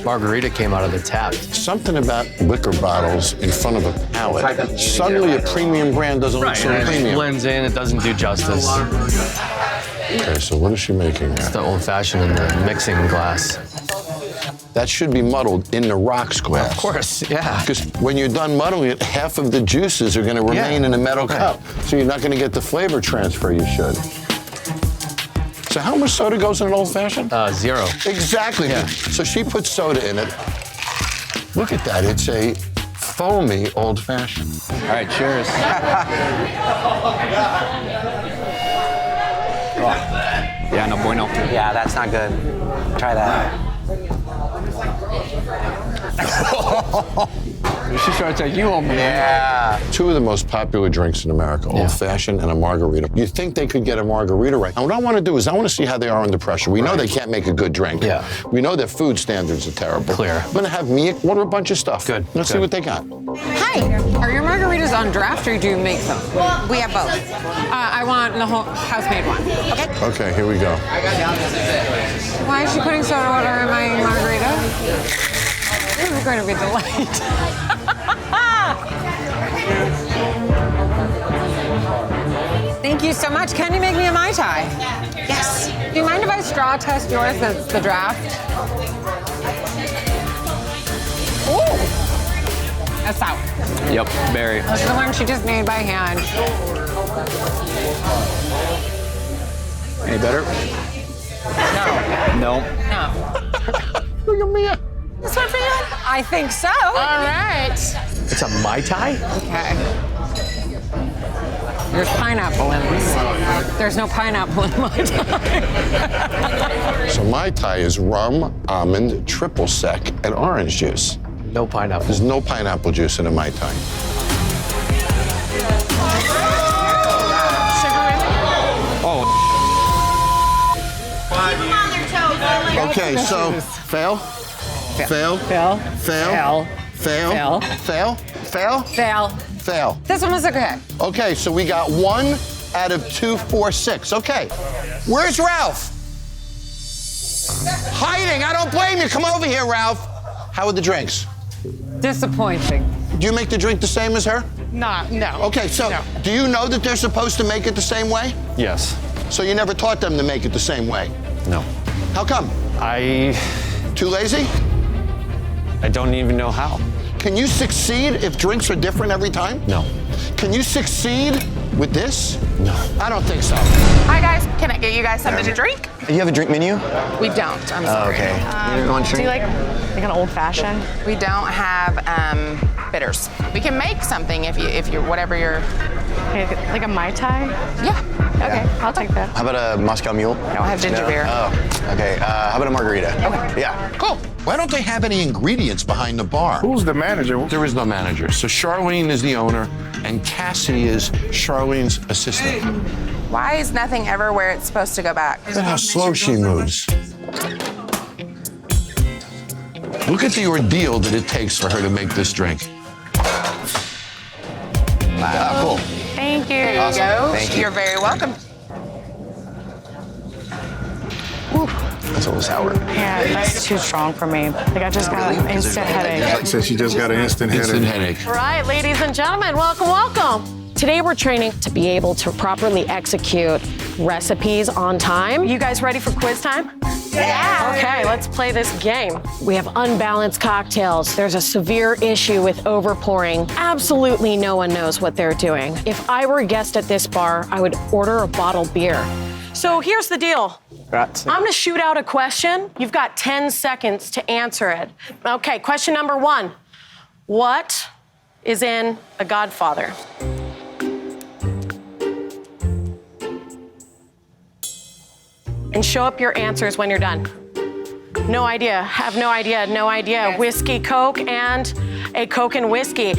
Margarita came out of the tap. Something about liquor bottles in front of a pallet. Suddenly a premium brand doesn't look so It premium. blends in, it doesn't do justice. Okay, so what is she making It's now? the old fashioned in the mixing glass. that should be muddled in the rocks glass. Of course, yeah. Because when you're done muddling it, half of the juices are going to remain in the metal cup. So you're not going to get the flavor transfer you should. So how much soda goes in an old-fashioned? 0. Exactly. Yeah. So she put soda in it. Look at that. It's a foamy old-fashioned. All right, cheers. Yeah, no bueno. Yeah, that's not good. Try that. She's trying to take you home. Yeah. Two of the most popular drinks in America, old-fashioned and a margarita. You think they could get a margarita right. And what I want to do is I want to see how they are under pressure. We know they can't make a good drink. Yeah. We know their food standards are terrible. Clear. I'm going to have me order a bunch of stuff. Good. Let's see what they got. Hi, are your margaritas on draft or do you make them? We have both. I want the whole house-made one. Okay. Okay, here we go. Why is she putting soda water in my margarita? This is going to be a delight. Thank you so much. Can you make me a Mai Tai? Yes. Do you mind if I straw test yours? That's the draft. Ooh. That's sour. Yep, berry. This is the one she just made by hand. Any better? No. No. No. Look at me. This one for you? I think so. All right. It's a Mai Tai? Okay. There's pineapple in this. There's no pineapple in Mai Tai. So Mai Tai is rum, almond, triple sec, and orange juice. No pineapple. There's no pineapple juice in a Mai Tai. Oh. Okay, so fail. Fail. Fail. Fail. Fail. Fail. Fail. Fail. Fail. Fail. This one was okay. Okay, so we got 1 out of 2, 4, 6. Okay. Where's Ralph? Hiding. I don't blame you. Come over here, Ralph. How are the drinks? Disappointing. Do you make the drink the same as her? No. Okay, so do you know that they're supposed to make it the same way? Yes. So you never taught them to make it the same way? No. How come? Too lazy? I don't even know how. Can you succeed if drinks are different every time? No. Can you succeed with this? No. I don't think so. Hi guys, can I get you guys something to drink? You have a drink menu? We don't. I'm sorry. Okay. Do you like an old fashioned? We don't have bitters. We can make something if you're whatever you're. Like a Mai Tai? Yeah. Okay, I'll take that. How about a Moscow Mule? I don't have ginger beer. Oh, okay. How about a margarita? Okay. Yeah. Cool. Why don't they have any ingredients behind the bar? Who's the manager? There is no manager. So Charlene is the owner, and Cassidy is Charlene's assistant. Why is nothing ever where it's supposed to go back? Look at how slow she moves. Look at the ordeal that it takes for her to make this drink. Wow, cool. Thank you. There you Awesome. go. Thank you. You're very welcome. That's a little sour. Yeah, that's too strong for me. Like I just got an instant headache. Said she just got an instant headache. All right, ladies and gentlemen, welcome. Today we're training to be able to properly execute recipes on time. You guys ready for quiz time? Yeah. Okay, let's play this game. We have unbalanced cocktails. There's a severe issue with overpouring. Absolutely no one knows what they're doing. If I were a guest at this bar, I would order a bottled beer. So here's the deal. I'm gonna shoot out a question. You've got 10 seconds to answer it. Okay, question number 1. What is in a Godfather? And show up your answers when you're done. No idea, have no idea, no idea. Yes. Whiskey, Coke, and a Coke and whiskey.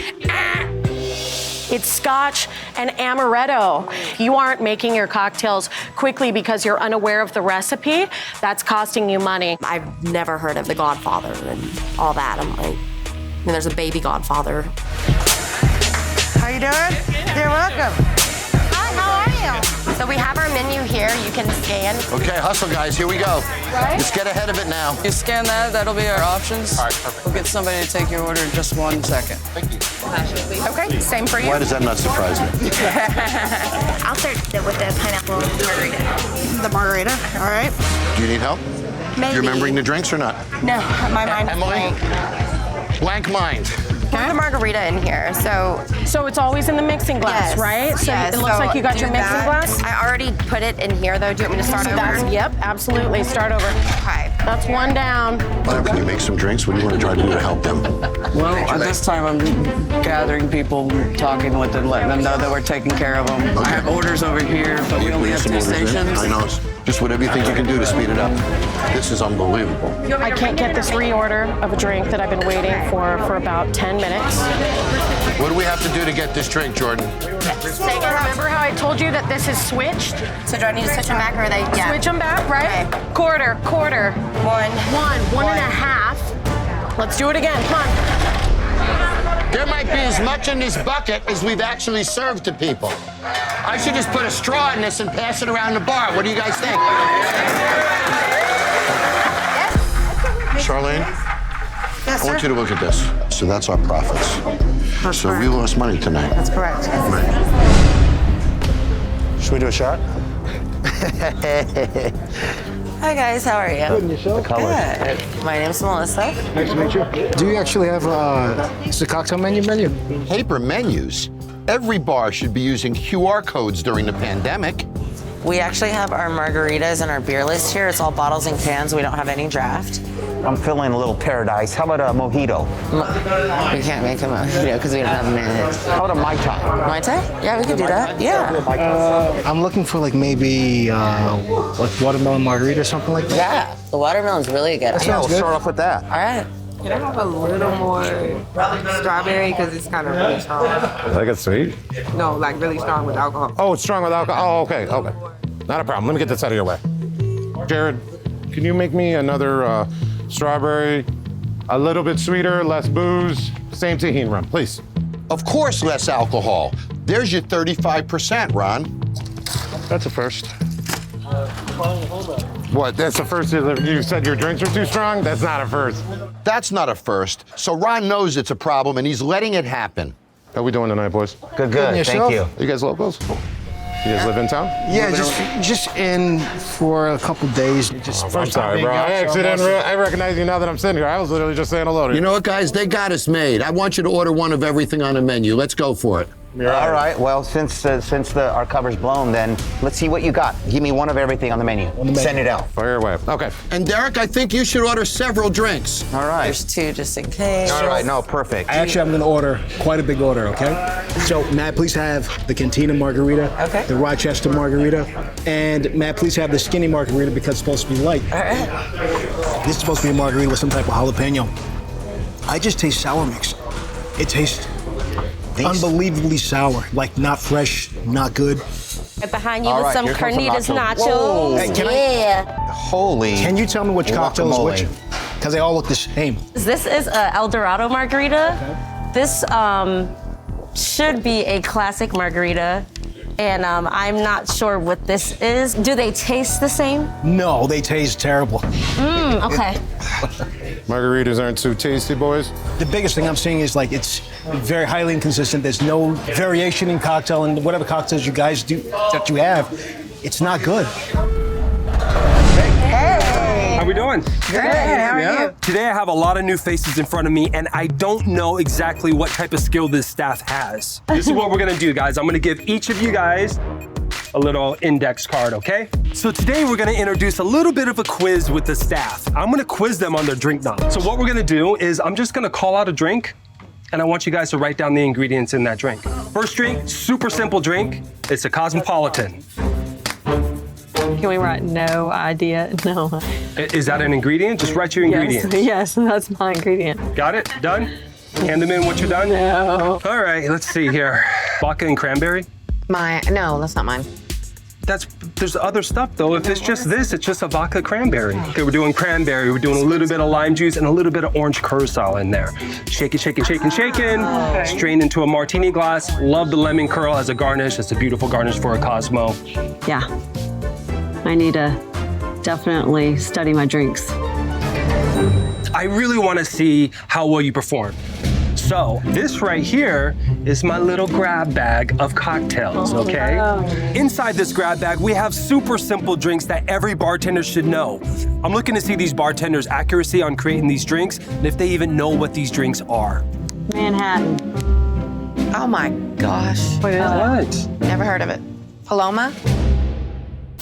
It's Scotch and Amaretto. If you aren't making your cocktails quickly because you're unaware of the recipe, that's costing you money. I've never heard of the Godfather and all that. I'm like, and there's a baby Godfather. How you doing? You're welcome. Hi, how are you? So we have our menu here. You can scan. Okay, hustle, guys. Here we go. Right? Let's get ahead of it now. You scan that, that'll be our options. All right, perfect. We'll get somebody to take your order in just 1 second. Thank you. Okay, same for you. Why does that not surprise me? I'll start with the pineapple margarita. The margarita, all right. Do you need help? You remembering the drinks or not? No, my mind is Emily? Blank mind. Put the margarita in here, so it's always in the mixing glass, right? So it looks like you got your mixing glass. I already put it in here, though. Do you want me to start over? Yep, absolutely. Start over. Okay. That's one down. Can you make some drinks? What do you want to try to do to help them? Well, at this time, I'm gathering people, talking with them, letting them know that we're taking care of them. I have orders over here, but we only have 2 stations. I know. Just whatever you think you can do to speed it up. This is unbelievable. I can't get this reorder of a drink that I've been waiting for about 10 minutes. What do we have to do to get this drink, Jordan? Remember how I told you that this is switched? So do I need to switch them back, or are they? Yeah. Switch them back, right? Okay. Quarter. One and a half. Let's do it again. Come on. There might be as much in this bucket as we've actually served to people. I should just put a straw in this and pass it around the bar. What do you guys think? Charlene? Yes, I want sir. you to look at this. So that's our profits. That's so correct. we lost money tonight. That's correct. Should we do a shot? Hi guys, how are you? Good, and yourself? Good. My name's Melissa. Nice to meet you. Do you actually have the cocktail menu? Paper menus? Every bar should be using QR codes during the pandemic. We actually have our margaritas and our beer list here. It's all bottles and cans. We don't have any draft. I'm feeling a little paradise. How about a mojito? We can't make a mojito because we don't have minutes. How about a Mai Tai? Mai Tai? Yeah, we could do that. Yeah. I'm looking for like maybe like watermelon margarita or something like that. Yeah, the watermelon's really good. Yeah, we'll start off with that. All right. Can I have a little more strawberry because it's kind of really strong? Like it's sweet? No, like really strong with alcohol. Oh, it's strong with alcohol. Oh, okay. Not a problem. Let me get this out of your way. Jared, can you make me another strawberry, a little bit sweeter, less booze, same tahini rum, please? Of course, less alcohol. There's your 35%, Ron. That's a first. What, that's the first? You said your drinks are too strong? That's not a first. That's not a first. So Ron knows it's a problem, and he's letting it happen. How we doing tonight, boys? Good. Thank you. You guys locals? You guys live in town? Yeah, just in for a couple days. I'm sorry, bro. I recognize you now that I'm sitting here. I was literally just saying hello to you. You know what, guys? They got us made. I want you to order one of everything on the menu. Let's go for it. All right. Well, since our cover's blown, then let's see what you got. Give me one of everything on the menu. Send it out. Fire away. Okay. And Derek, I think you should order several drinks. All right. There's 2 just in case. All right. No, perfect. Actually, I'm going to order quite a big order, okay? So, may I please have the Cantina margarita, the Rochester margarita, and may I please have the skinny margarita because it's supposed to be light. All right. This is supposed to be a margarita with some type of jalapeno. I just taste sour mix. It tastes unbelievably sour, like not fresh, not good. Behind you with some carnitas nachos. Hey, Holy. Can you tell me which cocktail is which? Because they all look the same. This is a El Dorado margarita. Okay. This should be a classic margarita. And I'm not sure what this is. Do they taste the same? No, they taste terrible. Okay. Margaritas aren't too tasty, boys. The biggest thing I'm seeing is like it's very highly inconsistent. There's no variation in cocktail, and whatever cocktails you guys do that you have, it's not good. How we doing? Good. How are you? Today I have a lot of new faces in front of me, and I don't know exactly what type of skill this staff has. This is what we're gonna do, guys. I'm gonna give each of you guys a little index card, okay? So today we're gonna introduce a little bit of a quiz with the staff. I'm gonna quiz them on their drink knowledge. So what we're gonna do is I'm just gonna call out a drink, and I want you guys to write down the ingredients in that drink. First drink, super simple drink. It's a Cosmopolitan. Can we write no idea? No. Is that an ingredient? Just write your ingredients. Yes, that's my ingredient. Got it? Done? Hand them in once you're done? No. All right, let's see here. Vodka and cranberry? No, that's not mine. There's other stuff though. If it's just this, it's just a vodka cranberry. Okay, we're doing cranberry. We're doing a little bit of lime juice and a little bit of orange curacao in there. Shake it, shake it, shake it, shake it. Strain into a martini glass. Love the lemon curl as a garnish. It's a beautiful garnish for a Cosmo. Yeah. I need to definitely study my drinks. I really want to see how well you perform. So this right here is my little grab bag of cocktails, okay? Inside this grab bag, we have super simple drinks that every bartender should know. I'm looking to see these bartenders' accuracy on creating these drinks and if they even know what these drinks are. Manhattan. Oh my gosh. What is that? Never heard of it. Paloma?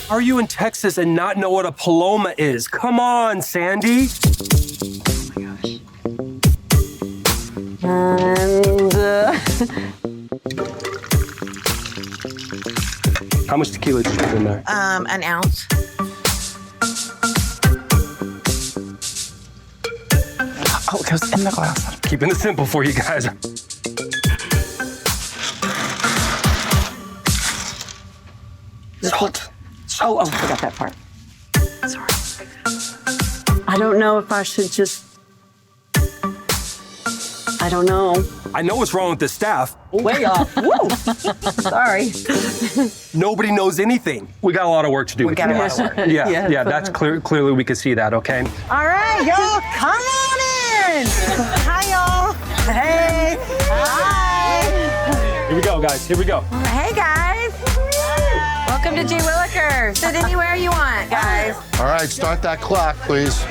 Are you in Texas and not know what a Paloma is? Come on, Sandy. And How much tequila did you put in there? An ounce. Oh, it goes in the glass. Keeping it simple for you guys. Salt. Oh, forgot that part. Sorry. I don't know if I should just. I don't know. I know what's wrong with the staff. Way off. Woo. Sorry. Nobody knows anything. We got a lot of work to do. We got a lot of work. Yeah, that's clearly we can see that, okay? All right, y'all, come on in. Hi, y'all. Hey. Hi. Here we go, guys. Here we go. Hey, guys. Welcome to G. Willikers. Sit anywhere you want, guys. All right, start that clock, please.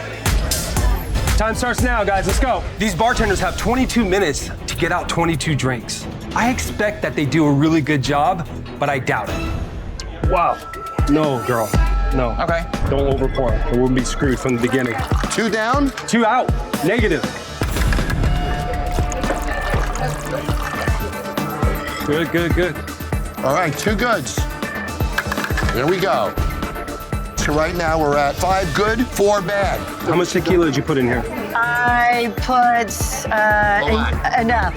Time starts now, guys. Let's go. These bartenders have 22 minutes to get out 22 drinks. I expect that they do a really good job, but I doubt it. Wow. No, girl. No. Okay. Don't overpour. Or we'll be screwed from the beginning. 2 down? 2 out. Negative. Good, good, good. All right, 2 goods. There we go. So right now we're at 5 good, 4 bad. How much tequila did you put in here? I put enough.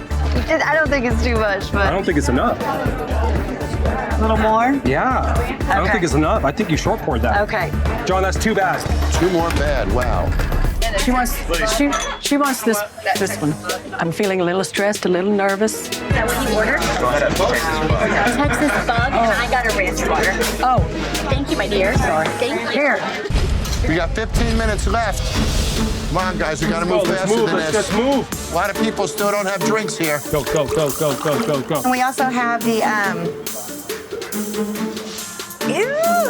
I don't think it's too much, but. I don't think it's enough. A little more? Yeah. I don't think it's enough. I think you short poured that. Okay. John, that's 2 bad. 2 more bad. Wow. She wants this one. I'm feeling a little stressed, a little nervous. Is that what you ordered? Texas bug, and I got a ranch water. Oh. Thank you, my dear. Sorry. Thank you. Here. We got 15 minutes left. Come on, guys, we gotta move faster than this. Let's move. A lot of people still don't have drinks here. Go, go, go, go, go, go, go. And we also have the,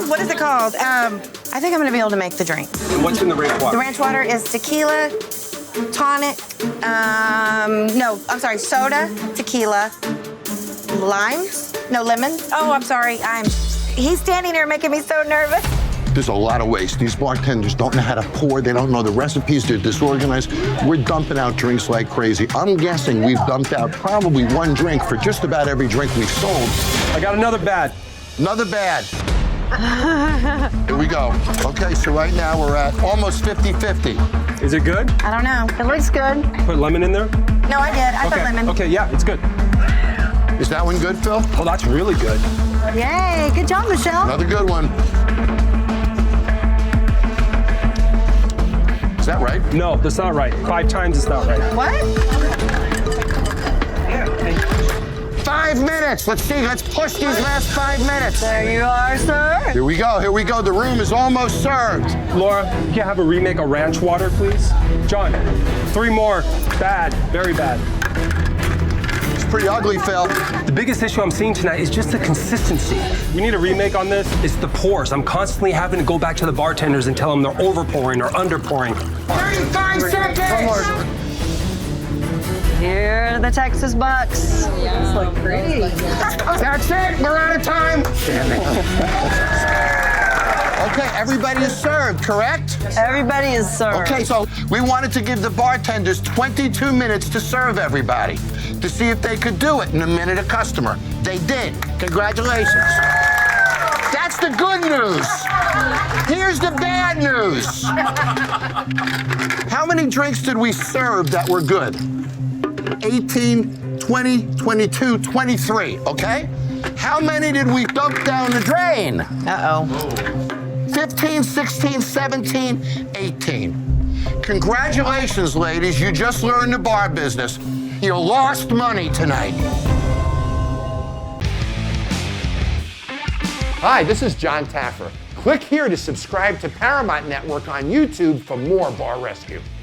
what is it called? I think I'm gonna be able to make the drink. What's in the ranch water? The ranch water is tequila, tonic, soda, tequila, limes, no lemons. Oh, I'm sorry, he's standing there making me so nervous. There's a lot of waste. These bartenders don't know how to pour. They don't know the recipes. They're disorganized. We're dumping out drinks like crazy. I'm guessing we've dumped out probably 1 drink for just about every drink we've sold. I got another bad. Another bad. Here we go. Okay, so right now we're at almost 50-50. Is it good? I don't know. It looks good. Put lemon in there? No, I did. I put lemon. Okay, yeah, it's good. Is that one good, Phil? Oh, that's really good. Yay, good job, Michelle. Another good one. Is that right? No, that's not right. 5 times it's not right. What? 5 minutes. Let's see. Let's push these last 5 minutes. There you are, sir. Here we go. Here we go. The room is almost served. Laura, can you have a remake of ranch water, please? John, 3 more. Bad. Very bad. It's pretty ugly, Phil. The biggest issue I'm seeing tonight is just the consistency. We need a remake on this. It's the pours. I'm constantly having to go back to the bartenders and tell them they're overpouring or underpouring. 35 seconds! Here are the Texas Bucks. It's like pretty. That's it. We're out of time. Okay, everybody is served, correct? Everybody is served. Okay, so we wanted to give the bartenders 22 minutes to serve everybody to see if they could do it in a minute a customer. They did. Congratulations. That's the good news. Here's the bad news. How many drinks did we serve that were good? 18, 20, 22, 23, okay? How many did we dump down the drain? Uh-oh. 15, 16, 17, 18. Congratulations, ladies. You just learned the bar business. You lost money tonight. Hi, this is Jon Taffer. Click here to subscribe to Paramount Network on YouTube for more Bar Rescue.